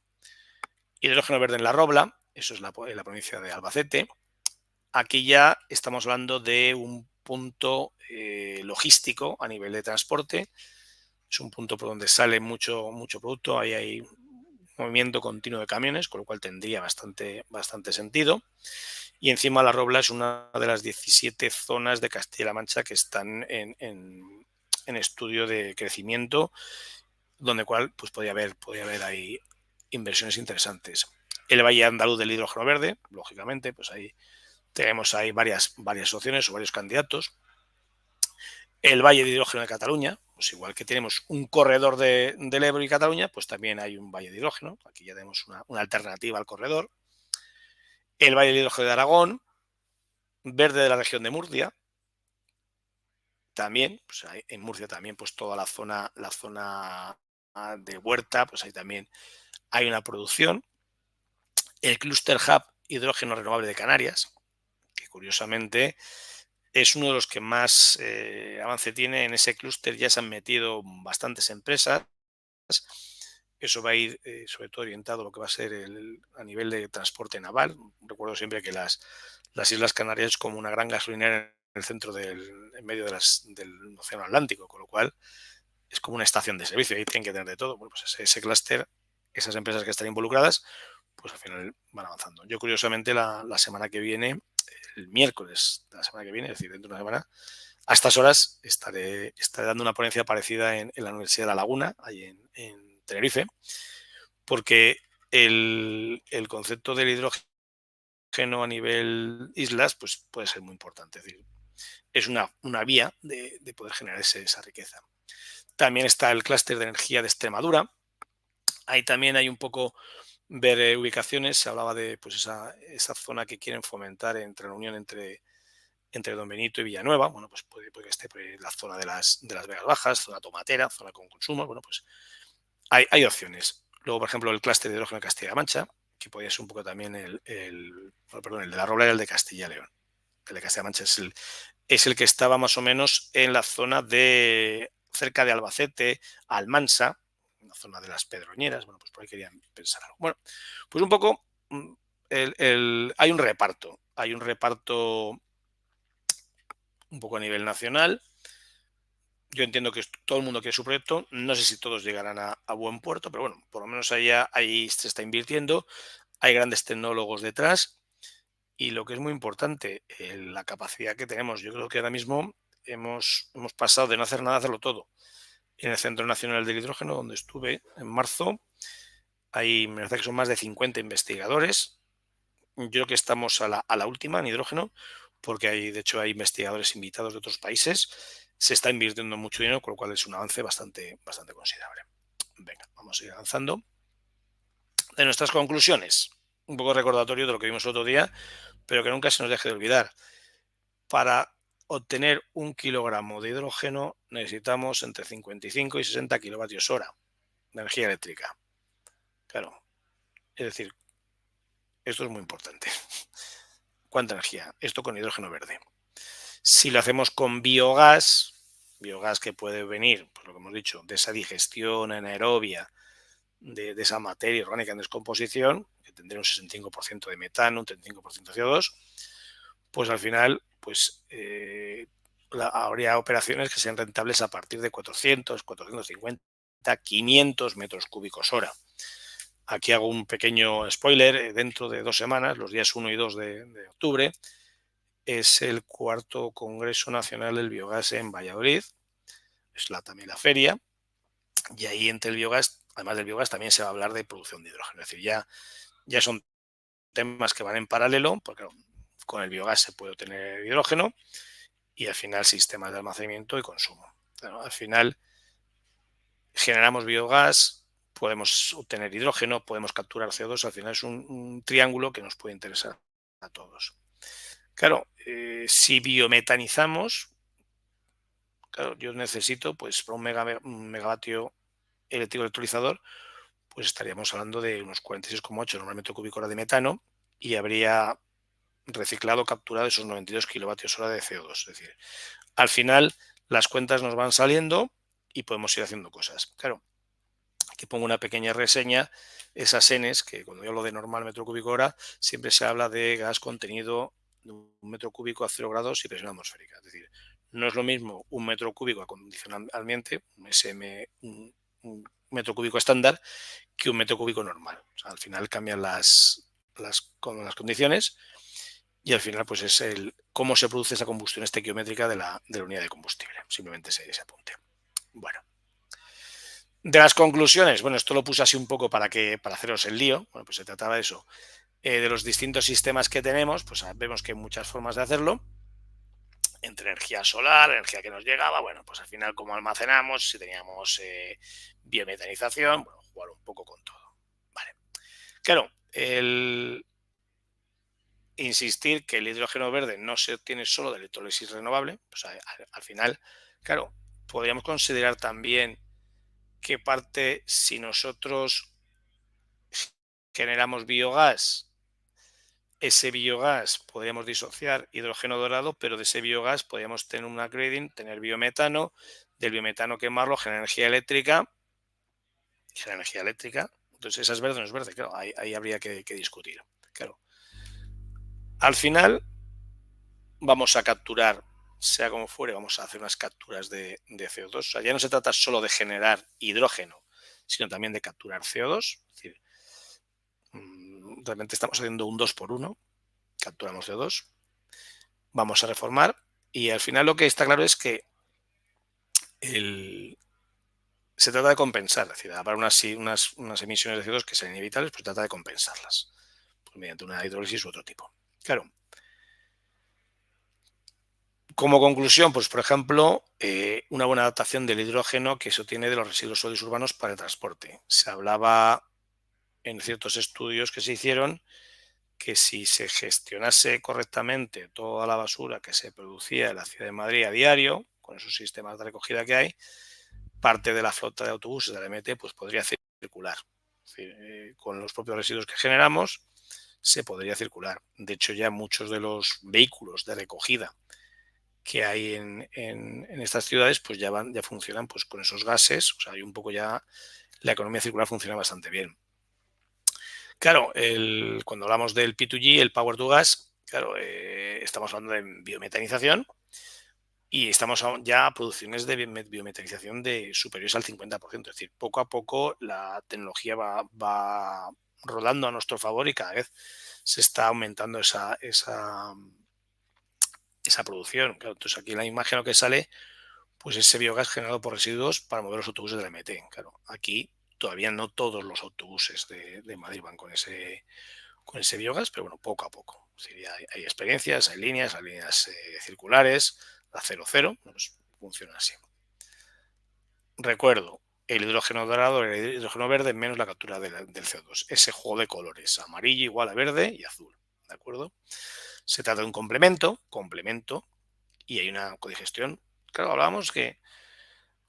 Speaker 2: Hidrógeno verde en La Robla, eso es en la provincia de Albacete. Aquí ya estamos hablando de un punto logístico a nivel de transporte. Es un punto por donde sale mucho producto. Ahí hay movimiento continuo de camiones, con lo cual tendría bastante sentido. Y encima La Robla es una de las 17 zonas de Castilla-La Mancha que están en estudio de crecimiento, donde cual pues podría haber ahí inversiones interesantes. El Valle Andaluz del Hidrógeno Verde, lógicamente, pues ahí tenemos ahí varias opciones o varios candidatos. El Valle de Hidrógeno de Cataluña, pues igual que tenemos un corredor del Ebro y Cataluña, pues también hay un Valle de Hidrógeno. Aquí ya tenemos una alternativa al corredor. El Valle de Hidrógeno de Aragón, verde de la región de Murcia. También, pues en Murcia también, pues toda la zona de huerta, pues ahí también hay una producción. El Cluster Hub Hidrógeno Renovable de Canarias, que curiosamente es uno de los que más avance tiene. En ese clúster ya se han metido bastantes empresas. Eso va a ir sobre todo orientado a lo que va a ser a nivel de transporte naval. Recuerdo siempre que las Islas Canarias es como una gran gasolinera en el centro en medio del Océano Atlántico, con lo cual es como una estación de servicio, ahí tienen que tener de todo. Bueno, pues ese clúster, esas empresas que están involucradas, pues al final van avanzando. Yo curiosamente la semana que viene, el miércoles de la semana que viene, es decir, dentro de una semana, a estas horas estaré dando una ponencia parecida en la Universidad de La Laguna, ahí en Tenerife, porque el concepto del hidrógeno a nivel islas pues puede ser muy importante. Es decir, es una vía de poder generar esa riqueza. También está el clúster de energía de Extremadura. Ahí también hay un poco ver ubicaciones. Se hablaba de pues esa zona que quieren fomentar entre la unión entre Don Benito y Villanueva. Bueno, pues puede que esté por la zona de las Vegas Bajas, zona tomatera, zona con consumo. Bueno, pues hay opciones. Luego, por ejemplo, el clúster de hidrógeno de Castilla-La Mancha, que podría ser un poco también el de la Robla y el de Castilla y León. El de Castilla-La Mancha es el que estaba más o menos en la zona cerca de Albacete, Almansa, en la zona de las Pedroñeras. Bueno, pues por ahí querían pensar algo. Bueno, pues un poco hay un reparto. Hay un reparto un poco a nivel nacional. Yo entiendo que todo el mundo quiere su proyecto. No sé si todos llegarán a buen puerto, pero bueno, por lo menos ahí se está invirtiendo. Hay grandes tecnólogos detrás. Y lo que es muy importante, la capacidad que tenemos. Yo creo que ahora mismo hemos pasado de no hacer nada a hacerlo todo. En el Centro Nacional del Hidrógeno, donde estuve en marzo, me parece que son más de 50 investigadores. Yo creo que estamos a la última en hidrógeno, porque de hecho hay investigadores invitados de otros países. Se está invirtiendo mucho dinero, con lo cual es un avance bastante considerable. Venga, vamos a ir avanzando. De nuestras conclusiones, un poco recordatorio de lo que vimos el otro día, pero que nunca se nos deje de olvidar. Para obtener 1 kilogramo de hidrógeno necesitamos entre 55 y 60 kilovatios hora de energía eléctrica. Claro, es decir, esto es muy importante. ¿Cuánta energía? Esto con hidrógeno verde. Si lo hacemos con biogás que puede venir, pues lo que hemos dicho, de esa digestión anaerobia de esa materia orgánica en descomposición, que tendría un 65% de metano, un 35% de CO2, pues al final pues habría operaciones que sean rentables a partir de 400, 450, 500 metros cúbicos hora. Aquí hago un pequeño spoiler. Dentro de 2 semanas, los días 1 y 2 de octubre, es el 4º Congreso Nacional del Biogás en Valladolid. Es también la feria. Y ahí entre el biogás, además del biogás, también se va a hablar de producción de hidrógeno. Es decir, ya son temas que van en paralelo, porque claro, con el biogás se puede obtener hidrógeno y al final sistemas de almacenamiento y consumo. Claro, al final generamos biogás, podemos obtener hidrógeno, podemos capturar CO2, al final es un triángulo que nos puede interesar a todos. Claro, si biometanizamos, claro, yo necesito, pues para un megavatio eléctrico electrolizador, pues estaríamos hablando de unos 46,8 normal metro cúbico hora de metano y habría reciclado, capturado esos 92 kilovatios hora de CO2. Es decir, al final las cuentas nos van saliendo y podemos ir haciendo cosas. Claro, aquí pongo una pequeña reseña, esas Ns, que cuando yo hablo de normal metro cúbico hora, siempre se habla de gas contenido de 1 metro cúbico a 0 grados y presión atmosférica. Es decir, no es lo mismo 1 metro cúbico a condición ambiente, un metro cúbico estándar, que 1 metro cúbico normal. O sea, al final cambian las condiciones y al final pues es cómo se produce esa combustión estequiométrica de la unidad de combustible. Simplemente ese apunte. Bueno. De las conclusiones, bueno, esto lo puse así un poco para haceros el lío. Bueno, pues se trataba de eso. De los distintos sistemas que tenemos, pues vemos que hay muchas formas de hacerlo. Entre energía solar, energía que nos llegaba, bueno, pues al final cómo almacenamos, si teníamos biometanización, bueno, jugar un poco con todo. Vale. Claro, insistir que el hidrógeno verde no se obtiene solo de electrólisis renovable, pues al final, claro, podríamos considerar también que parte, si nosotros generamos biogás ese biogás podríamos disociar hidrógeno dorado, pero de ese biogás podríamos tener un upgrading, tener biometano, del biometano quemarlo, generar energía eléctrica. Entonces, ¿esa es verde o no es verde? Claro, ahí habría que discutir. Claro. Al final, vamos a capturar, sea como fuere, vamos a hacer unas capturas de CO2. O sea, ya no se trata solo de generar hidrógeno, sino también de capturar CO2. Es decir, realmente estamos haciendo un 2 por 1, capturamos CO2, vamos a reformar y al final lo que está claro es que se trata de compensar, es decir, habrá unas emisiones de CO2 que sean inevitables, pues se trata de compensarlas pues mediante una hidrólisis u otro tipo. Claro. Como conclusión, pues por ejemplo, una buena adaptación del hidrógeno que se obtiene de los residuos sólidos urbanos para el transporte. Se hablaba en ciertos estudios que se hicieron que si se gestionase correctamente toda la basura que se producía en la ciudad de Madrid a diario, con esos sistemas de recogida que hay, parte de la flota de autobuses de la MT pues podría circular. Es decir, con los propios residuos que generamos se podría circular. De hecho, ya muchos de los vehículos de recogida que hay en estas ciudades pues ya funcionan pues con esos gases, o sea, hay un poco ya la economía circular funciona bastante bien. Claro, cuando hablamos del P2G, el Power to Gas, claro, estamos hablando de biometanización y estamos ya a producciones de biometanización de superiores al 50%. Es decir, poco a poco la tecnología va rodando a nuestro favor y cada vez se está aumentando esa producción. Claro, entonces aquí en la imagen lo que sale pues ese biogás generado por residuos para mover los autobuses de la MT. Claro, aquí todavía no todos los autobuses de Madrid van con ese biogás, pero bueno, poco a poco. Sí, hay experiencias, hay líneas circulares, la 00, pues funciona así. Recuerdo, el hidrógeno dorado, el hidrógeno verde menos la captura del CO2. Ese juego de colores, amarillo igual a verde y azul. ¿De acuerdo? Se trata de un complemento, y hay una codigestión. Claro, hablábamos que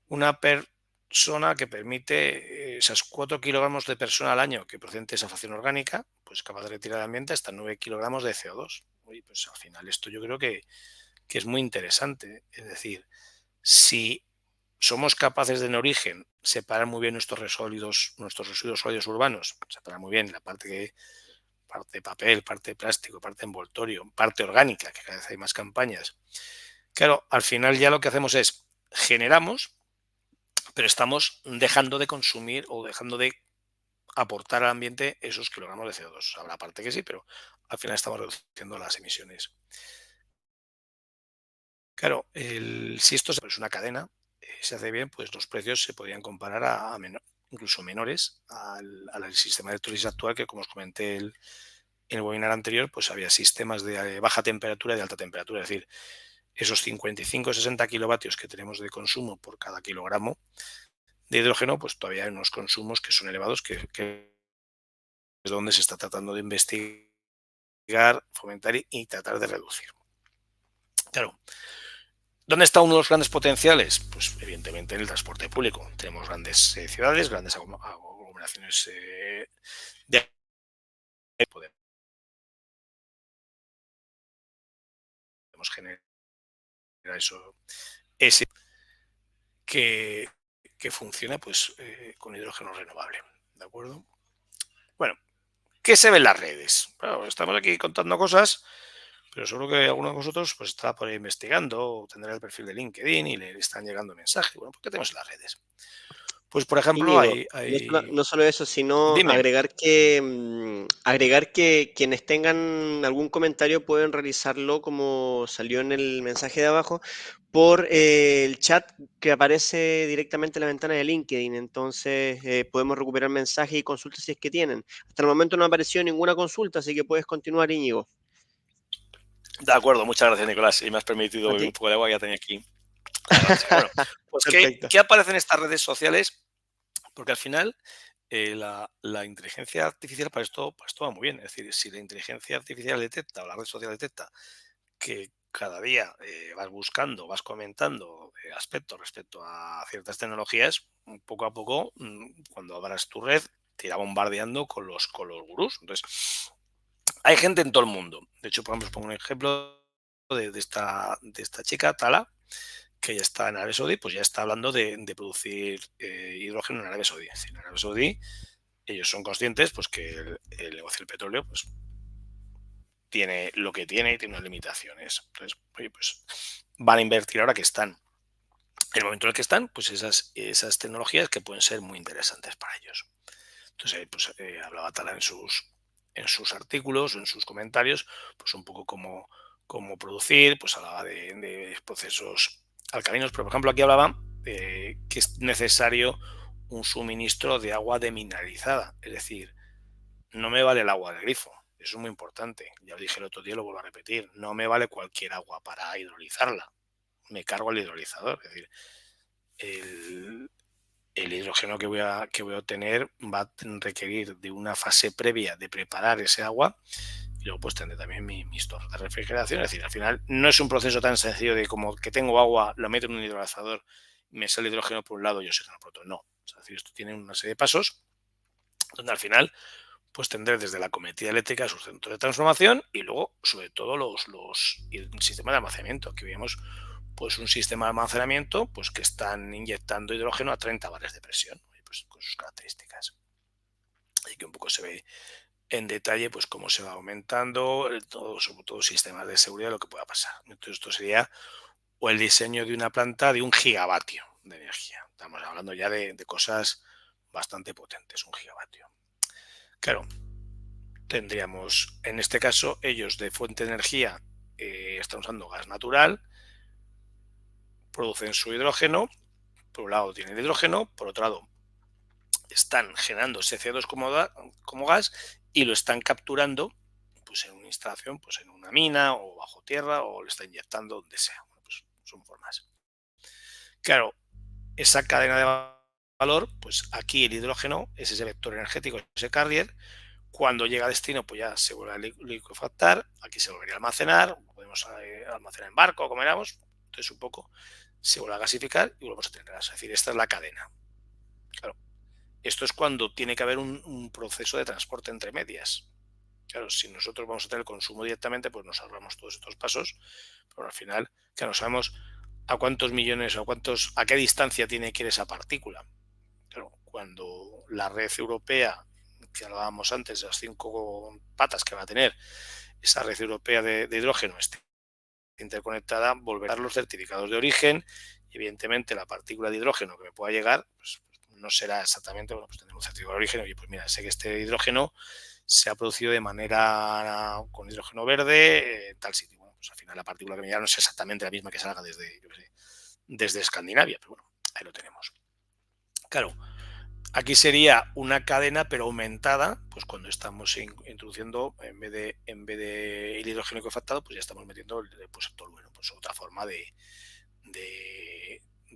Speaker 2: una persona que permite esos 4 kilogramos de persona al año que procede de esa fracción orgánica, pues capaz de retirar al ambiente hasta 9 kilogramos de CO2. Oye, pues al final esto yo creo que es muy interesante. Es decir, si somos capaces de en origen separar muy bien nuestros residuos sólidos urbanos, separar muy bien la parte papel, parte plástico, parte envoltorio, parte orgánica, que cada vez hay más campañas. Claro, al final ya lo que hacemos es generamos, pero estamos dejando de consumir o dejando de aportar al ambiente esos kilogramos de CO2. Habrá parte que sí, pero al final estamos reduciendo las emisiones. Claro, si esto es una cadena, se hace bien, pues los precios se podrían comparar incluso menores al sistema de electrólisis actual, que como os comenté en el webinar anterior, pues había sistemas de baja temperatura y de alta temperatura, es decir, esos 55-60 kilovatios que tenemos de consumo por cada kilogramo de hidrógeno, pues todavía hay unos consumos que son elevados, que es donde se está tratando de investigar, fomentar y tratar de reducir. Claro, ¿dónde está uno de los grandes potenciales? Pues evidentemente en el transporte público. Tenemos grandes ciudades, grandes aglomeraciones de podemos generar eso, ese que funciona pues con hidrógeno renovable. ¿De acuerdo? Bueno, ¿qué se ve en las redes? Bueno, estamos aquí contando cosas, pero seguro que alguno de vosotros pues, está por ahí investigando o tendrá el perfil de LinkedIn y le están llegando mensajes. Bueno, ¿por qué tenemos en las redes? Pues, por ejemplo,
Speaker 1: Íñigo, no solo eso, sino
Speaker 2: Dime.
Speaker 1: agregar que quienes tengan algún comentario pueden realizarlo como salió en el mensaje de abajo por el chat que aparece directamente en la ventana de LinkedIn. Entonces podemos recuperar mensajes y consultas si es que tienen. Hasta el momento no ha aparecido ninguna consulta, así que puedes continuar, Íñigo.
Speaker 2: De acuerdo, muchas gracias, Nicolás. Y me has permitido
Speaker 1: A
Speaker 2: beber
Speaker 1: ti.
Speaker 2: un poco de agua, ya tenía aquí la garganta. Bueno, pues
Speaker 1: Perfecto.
Speaker 2: ¿qué aparece en estas redes sociales? Porque al final la inteligencia artificial para esto va muy bien. Es decir, si la inteligencia artificial detecta o la red social detecta que cada día vas buscando, vas comentando aspectos respecto a ciertas tecnologías, poco a poco, cuando abras tu red, te irá bombardeando con los gurús. Entonces, Hay gente en todo el mundo. De hecho, por ejemplo, os pongo un ejemplo de esta chica, Tala, que ya está en Arabia Saudí, pues ya está hablando de producir hidrógeno en Arabia Saudí. Es decir, en Arabia Saudí ellos son conscientes pues que el negocio del petróleo pues tiene lo que tiene y tiene unas limitaciones. Entonces, oye, pues van a invertir ahora que están. En el momento en el que están, pues esas tecnologías que pueden ser muy interesantes para ellos. Entonces, pues hablaba Tala en sus artículos o en sus comentarios, pues un poco cómo producir, pues hablaba de procesos alcalinos, pero por ejemplo aquí hablaba que es necesario un suministro de agua demineralizada, es decir, no me vale el agua del grifo, eso es muy importante, ya lo dije el otro día, lo vuelvo a repetir, no me vale cualquier agua para hidrolizarla, me cargo el hidrolizador, es decir, el, el hidrógeno que voy a obtener va a requerir de una fase previa de preparar ese agua y luego pues tendré también mis torres de refrigeración. Es decir, al final no es un proceso tan sencillo de como que tengo agua, lo meto en un hidrolanzador, me sale hidrógeno por un lado y oxígeno por otro. No. Es decir, esto tiene una serie de pasos donde al final pues tendré desde la cometida eléctrica sus centros de transformación y luego sobre todo los sistemas de almacenamiento, que vemos pues un sistema de almacenamiento pues que están inyectando hidrógeno a 30 bares de presión, pues con sus características. Y que un poco se ve en detalle pues cómo se va aumentando, sobre todo sistemas de seguridad, lo que pueda pasar. Entonces esto sería o el diseño de una planta de 1 gigavatio de energía. Estamos hablando ya de cosas bastante potentes, 1 gigavatio. Claro, tendríamos, en este caso, ellos de fuente de energía están usando gas natural, producen su hidrógeno, por un lado tienen hidrógeno, por otro lado están generando ese CO2 como gas y lo están capturando pues en una instalación, pues en una mina o bajo tierra o lo está inyectando donde sea. Bueno, pues son formas. Claro, esa cadena de valor, pues aquí el hidrógeno es ese vector energético, ese carrier. Cuando llega a destino, pues ya se vuelve a liquefactar, aquí se volvería a almacenar, podemos almacenar en barco, como éramos, entonces un poco se vuelve a gasificar y volvemos a tener gas. Es decir, esta es la cadena. Claro, esto es cuando tiene que haber un proceso de transporte entre medias. Claro, si nosotros vamos a tener el consumo directamente, pues nos ahorramos todos estos pasos, pero al final, claro, sabemos a cuántos millones o a qué distancia tiene que ir esa partícula. Claro, cuando la red europea, que hablábamos antes, de las 5 patas que va a tener esa red europea de hidrógeno esté interconectada, volverá a dar los certificados de origen y evidentemente la partícula de hidrógeno que me pueda llegar, pues no será exactamente, bueno, pues tendremos un certificado de origen, oye, pues mira, sé que este hidrógeno se ha producido de manera con hidrógeno verde, tal sitio. Bueno, pues al final la partícula que me llega no es exactamente la misma que salga desde Escandinavia, pero bueno, ahí lo tenemos. Claro, aquí sería una cadena pero aumentada, pues cuando estamos introduciendo, en vez de el hidrógeno cofactado, pues ya estamos metiendo pues el tolueno, pues otra forma de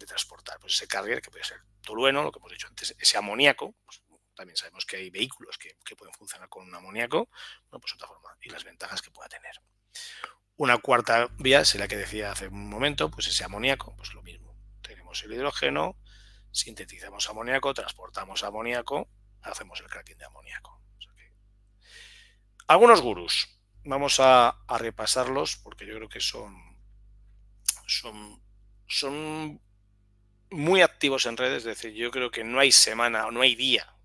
Speaker 2: transportar. Pues ese carrier, que puede ser tolueno, lo que hemos dicho antes, ese amoníaco, pues también sabemos que hay vehículos que pueden funcionar con un amoníaco, bueno, pues otra forma, y las ventajas que pueda tener. Una cuarta vía es la que decía hace un momento, pues ese amoníaco, pues lo mismo. Tenemos el hidrógeno, sintetizamos amoníaco, transportamos amoníaco, hacemos el cracking de amoníaco. O sea que... Algunos gurús, vamos a repasarlos porque yo creo que son muy activos en redes, es decir, yo creo que no hay semana o no hay día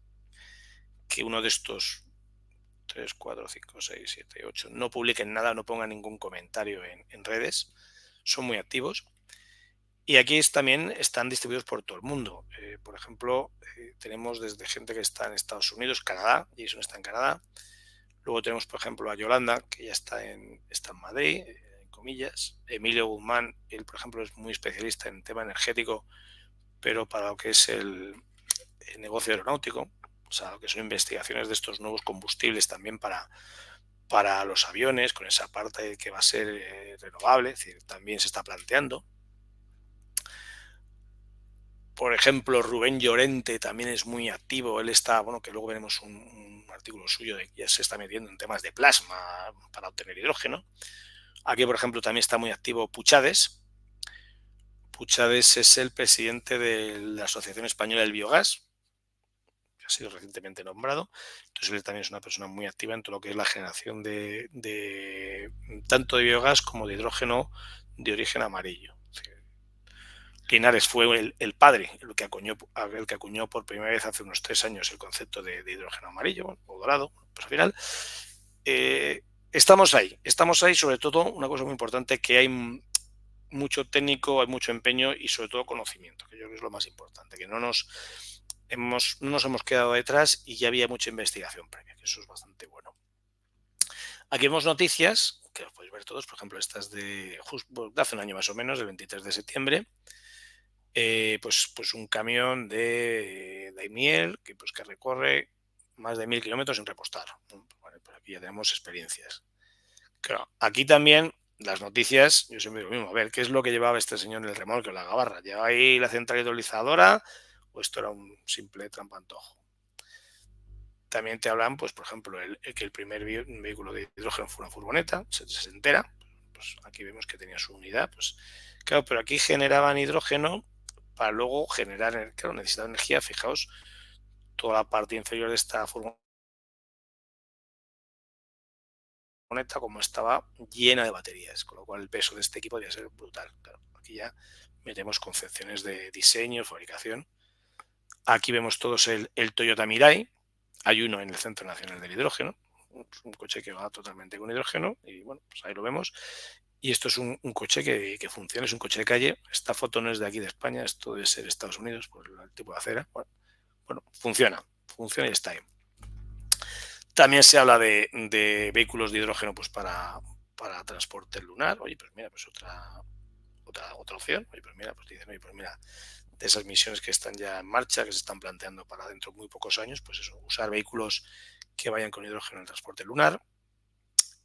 Speaker 2: que uno de estos 3, 4, 5, 6, 7, 8 no publiquen nada, no pongan ningún comentario en redes, son muy activos. Y aquí también están distribuidos por todo el mundo. Por ejemplo, tenemos desde gente que está en Estados Unidos, Canadá, Jason está en Canadá. Luego tenemos, por ejemplo, a Yolanda, que ya está en Madrid, en comillas. Emilio Guzmán, él, por ejemplo, es muy especialista en tema energético, pero para lo que es el negocio aeronáutico, o sea, lo que son investigaciones de estos nuevos combustibles también para los aviones, con esa parte que va a ser renovable, es decir, también se está planteando. Por ejemplo, Rubén Llorente también es muy activo. Él está, bueno, que luego veremos un artículo suyo de que ya se está metiendo en temas de plasma para obtener hidrógeno. Aquí, por ejemplo, también está muy activo Puchades. Puchades es el presidente de la Asociación Española del Biogás. ha sido recientemente nombrado. Entonces él también es una persona muy activa en todo lo que es la generación de tanto de biogás como de hidrógeno de origen amarillo. Linares fue el padre el que acuñó por primera vez hace unos 3 años el concepto de hidrógeno amarillo o dorado. Pues al final estamos ahí, sobre todo una cosa muy importante, que hay mucho técnico, hay mucho empeño y sobre todo conocimiento, que yo creo que es lo más importante, que no nos hemos quedado detrás y ya había mucha investigación previa, que eso es bastante bueno. Aquí vemos noticias, que los podéis ver todos, por ejemplo, estas de hace un año más o menos, del 23 de septiembre, pues un camión de Daimiel que recorre más de 1000 kilómetros sin repostar. Bueno, pues aquí ya tenemos experiencias. Claro, aquí también las noticias, yo siempre digo lo mismo, a ver, ¿qué es lo que llevaba este señor en el remolque o la gabarra? ¿Llevaba ahí la central hidrolizadora o esto era un simple trampantojo? También te hablan, pues por ejemplo, que el primer vehículo de hidrógeno fue una furgoneta, se entera, pues aquí vemos que tenía su unidad, pues claro, pero aquí generaban hidrógeno para luego generar, claro, necesitaban energía, fijaos, toda la parte inferior de esta furgoneta como estaba llena de baterías, con lo cual el peso de este equipo debía ser brutal. Claro, aquí ya metemos concepciones de diseño, fabricación. Aquí vemos todos el Toyota Mirai. Hay uno en el Centro Nacional del Hidrógeno, un coche que va totalmente con hidrógeno y bueno, pues ahí lo vemos. Y esto es un coche que funciona, es un coche de calle. Esta foto no es de aquí de España, esto debe ser Estados Unidos por el tipo de acera. Bueno, funciona y está ahí. También se habla de vehículos de hidrógeno pues para transporte lunar. Oye, pues mira, pues otra opción. Oye, pues mira, de esas misiones que están ya en marcha, que se están planteando para dentro de muy pocos años, pues eso, usar vehículos que vayan con hidrógeno en el transporte lunar.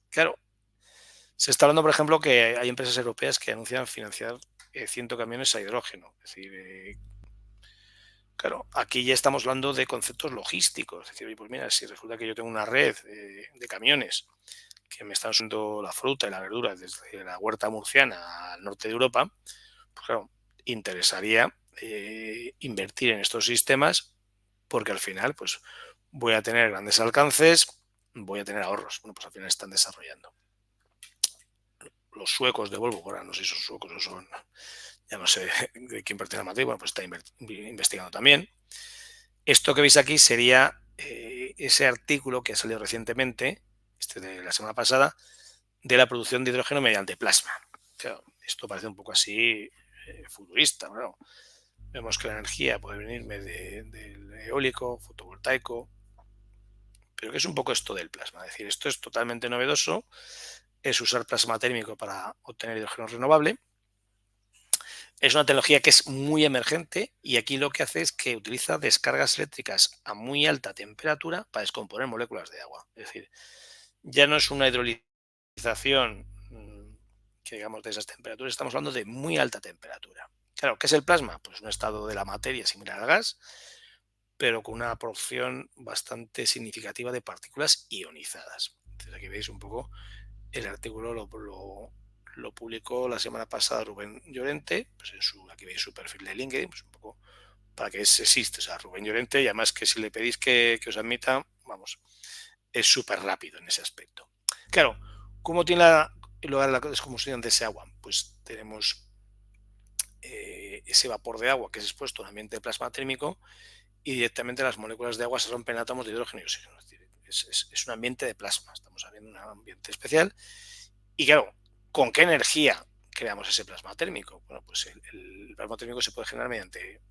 Speaker 2: Claro, se está hablando, por ejemplo, que hay empresas europeas que anuncian financiar 100 camiones a hidrógeno. Es decir, claro, aquí ya estamos hablando de conceptos logísticos. Es decir, pues mira, si resulta que yo tengo una red de camiones que me están subiendo la fruta y la verdura desde la huerta murciana al norte de Europa, pues claro, interesaría invertir en estos sistemas porque al final pues voy a tener grandes alcances, voy a tener ahorros. Bueno, pues al final están desarrollando. Los suecos de Volvo, ahora no sé si son suecos o son, ya no sé de quién pertenece a Madrid, bueno, pues está investigando también. Esto que veis aquí sería ese artículo que ha salido recientemente, de la semana pasada, de la producción de hidrógeno mediante plasma. Claro, esto parece un poco así futurista, ¿no? Vemos que la energía puede venirme del eólico, fotovoltaico, pero ¿qué es un poco esto del plasma? Es decir, esto es totalmente novedoso, es usar plasma térmico para obtener hidrógeno renovable. Es una tecnología que es muy emergente y aquí lo que hace es que utiliza descargas eléctricas a muy alta temperatura para descomponer moléculas de agua. Es decir, ya no es una hidrolización que digamos de esas temperaturas, estamos hablando de muy alta temperatura. Claro, ¿qué es el plasma? Pues un estado de la materia similar al gas, pero con una porción bastante significativa de partículas ionizadas. Entonces aquí veis un poco el artículo lo publicó la semana pasada Rubén Llorente, pues aquí veis su perfil de LinkedIn, pues un poco para que existe, o sea, Rubén Llorente, y además que si le pedís que os admita, vamos, es súper rápido en ese aspecto. Claro, ¿cómo tiene lugar la descomposición de ese agua? Pues tenemos ese vapor de agua que es expuesto a un ambiente de plasma térmico y directamente las moléculas de agua se rompen en átomos de hidrógeno y oxígeno. Es un ambiente de plasma, estamos hablando de un ambiente especial. Y claro, ¿con qué energía creamos ese plasma térmico? Bueno, pues el plasma térmico se puede generar mediante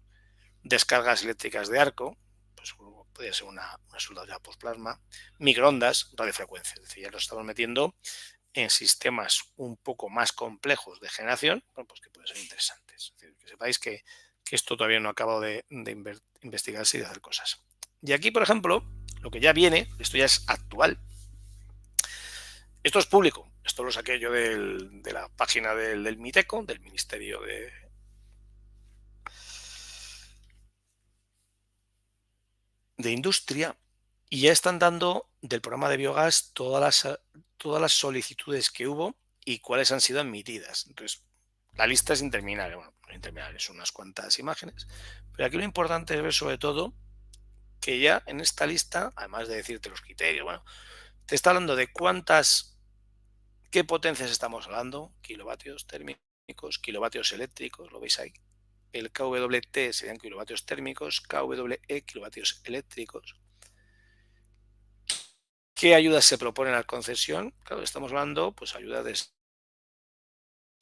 Speaker 2: descargas eléctricas de arco, pues podría ser una soldadura posplasma, microondas, radiofrecuencia. Es decir, ya lo estamos metiendo en sistemas un poco más complejos de generación, bueno, pues que pueden ser interesantes. Es decir, que sepáis que esto todavía no ha acabado de investigarse y de hacer cosas. Y aquí, por ejemplo, lo que ya viene, esto ya es actual. Esto es público. Esto lo saqué yo de la página del MITECO, del Ministerio de Industria, y ya están dando del programa de biogás todas las solicitudes que hubo y cuáles han sido admitidas. Entonces, la lista es interminable. Bueno, no interminable, son unas cuantas imágenes. Pero aquí lo importante es ver sobre todo que ya en esta lista, además de decirte los criterios, bueno, te está hablando de qué potencias estamos hablando, kilovatios térmicos, kilovatios eléctricos, lo veis ahí. El kWt serían kilovatios térmicos, kWe kilovatios eléctricos. ¿Qué ayudas se proponen a la concesión? Claro, estamos hablando, pues ayuda de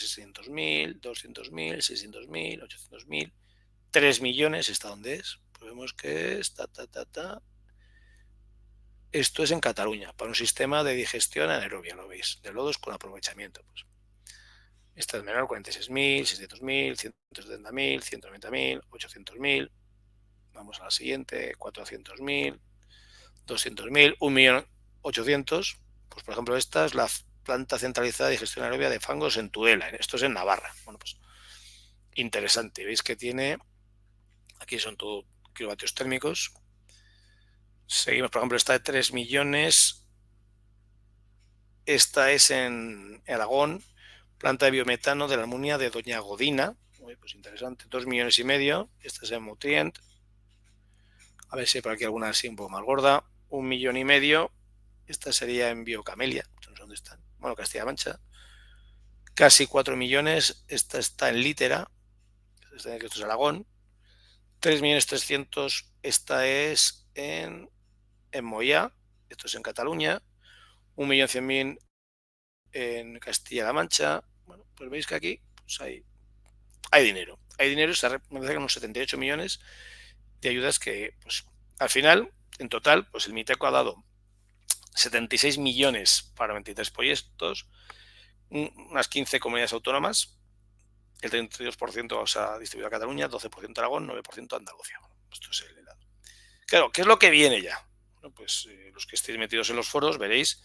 Speaker 2: 600.000, 200.000, 600.000, 800.000, 3 millones, ¿está dónde es? Pues vemos que es, Esto es en Cataluña, para un sistema de digestión anaerobia, lo veis, de lodos con aprovechamiento. Pues. Esta es menor, 46.000, 600.000, 170.000, 190.000, 800.000. Vamos a la siguiente, 400.000, 200.000, 1.800.000. Pues por ejemplo, esta es la planta centralizada de digestión anaerobia de fangos en Tudela. Esto es en Navarra. Bueno, pues interesante. Veis que tiene, aquí son todo kilovatios térmicos. Seguimos, por ejemplo, esta de 3 millones. Esta es en Aragón, planta de biometano de la Almunia de Doña Godina. Pues interesante, 2,5 millones. Esta es en Motrient. A ver si hay por aquí alguna así un poco más gorda. 1,5 millones. Esta sería en Biocamelia. No sé dónde están. Bueno, Castilla-La Mancha. Casi 4 millones. Esta está en Lítera. Esto es Aragón. 3.300.000. Esta es en Moyá. Esto es en Cataluña. 1.100.000 en Castilla-La Mancha. Bueno, pues veis que aquí pues hay dinero. Hay dinero, me parece que unos 78 millones de ayudas que, pues, al final, en total, pues el MITECO ha dado 76 millones para 23 proyectos, unas 15 comunidades autónomas, el 32% se ha distribuido a Cataluña, 12% Aragón, 9% Andalucía. Esto es el lado. Claro, ¿qué es lo que viene ya? Bueno, pues los que estéis metidos en los foros veréis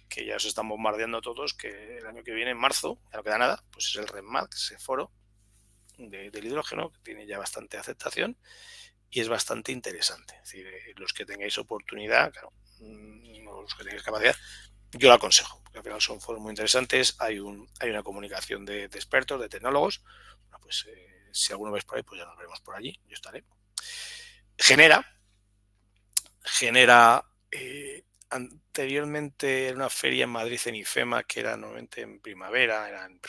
Speaker 2: que ya os están bombardeando todos, que el año que viene, en marzo, ya no queda nada, pues es el REMMAT, ese foro del hidrógeno, que tiene ya bastante aceptación y es bastante interesante. Es decir, los que tengáis oportunidad, claro, los que tengáis capacidad, yo lo aconsejo, porque al final son foros muy interesantes, hay una comunicación de expertos, de tecnólogos. Bueno, pues si alguno veis por ahí, pues ya nos veremos por allí, yo estaré. Genera anteriormente era una feria en Madrid en IFEMA, que era normalmente en primavera, era en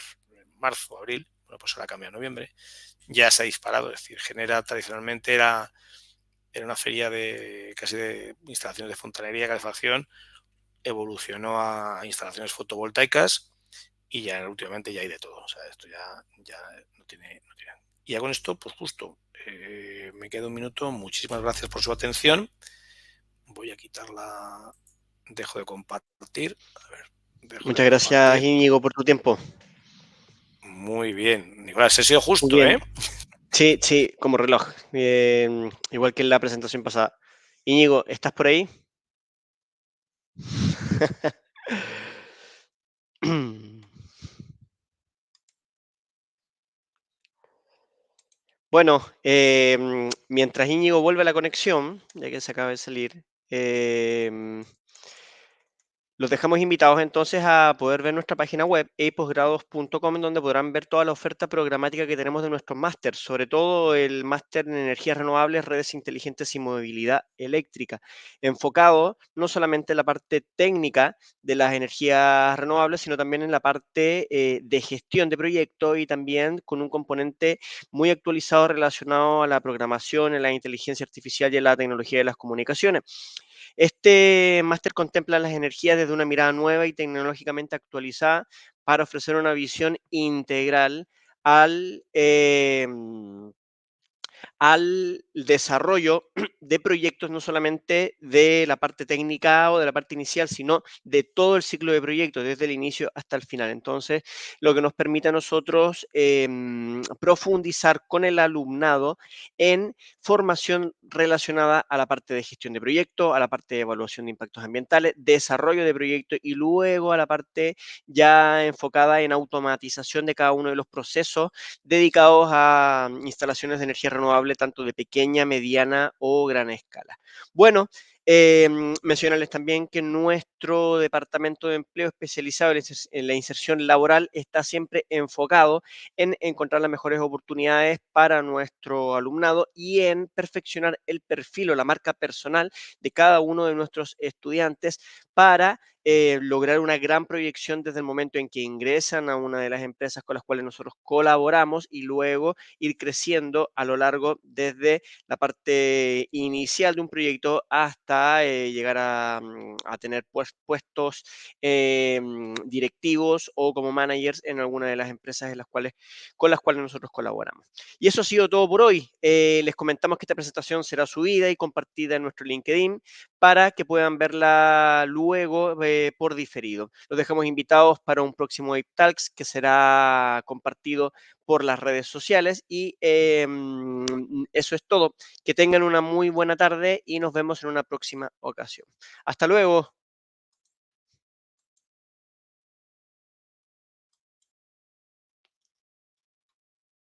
Speaker 2: marzo, abril, bueno, pues ahora cambia a noviembre, ya se ha disparado. Es decir, Genera tradicionalmente era una feria casi de instalaciones de fontanería, calefacción, evolucionó a instalaciones fotovoltaicas y ya últimamente ya hay de todo. O sea, esto ya no tiene. Y ya con esto, pues justo, me queda un minuto. Muchísimas gracias por su atención. Voy a quitarla. Dejo de compartir. A ver, dejo de
Speaker 1: Muchas gracias,
Speaker 2: compartir.
Speaker 1: Íñigo, por tu tiempo.
Speaker 2: Muy bien. Nicolás, he sido
Speaker 1: Muy
Speaker 2: justo, ¿eh?
Speaker 1: bien. Sí, sí, como reloj. Igual que en la presentación pasada. Íñigo, ¿estás por ahí? Bueno, mientras Íñigo vuelve a la conexión, ya que se acaba de salir, los dejamos invitados entonces a poder ver nuestra página web, eposgrados.com, en donde podrán ver toda la oferta programática que tenemos de nuestros másters, sobre todo el máster en energías renovables, redes inteligentes y movilidad eléctrica, enfocado no solamente en la parte técnica de las energías renovables, sino también en la parte de gestión de proyectos y también con un componente muy actualizado relacionado a la programación, a la inteligencia artificial y a la tecnología de las comunicaciones. Este máster contempla las energías desde una mirada nueva y tecnológicamente actualizada para ofrecer una visión integral al, al desarrollo de proyectos, no solamente de la parte técnica o de la parte inicial, sino de todo el ciclo de proyectos, desde el inicio hasta el final. Entonces, lo que nos permite a nosotros profundizar con el alumnado en formación relacionada a la parte de gestión de proyectos, a la parte de evaluación de impactos ambientales, desarrollo de proyectos y luego a la parte ya enfocada en automatización de cada uno de los procesos dedicados a instalaciones de energía renovable, tanto de pequeña, mediana o gran escala. Bueno, Mencionarles también que nuestro departamento de empleo especializado en la inserción laboral está siempre enfocado en encontrar las mejores oportunidades para nuestro alumnado y en perfeccionar el perfil o la marca personal de cada uno de nuestros estudiantes para lograr una gran proyección desde el momento en que ingresan a una de las empresas con las cuales nosotros colaboramos y luego ir creciendo a lo largo desde la parte inicial de un proyecto hasta llegar a tener puestos directivos o como managers en alguna de las empresas con las cuales nosotros colaboramos. Y eso ha sido todo por hoy. Les comentamos que esta presentación será subida y compartida en nuestro LinkedIn para que puedan verla luego por diferido. Los dejamos invitados para un próximo Ape Talks que será compartido por las redes sociales y eso es todo. Que tengan una muy buena tarde y nos vemos en una próxima ocasión. Hasta luego.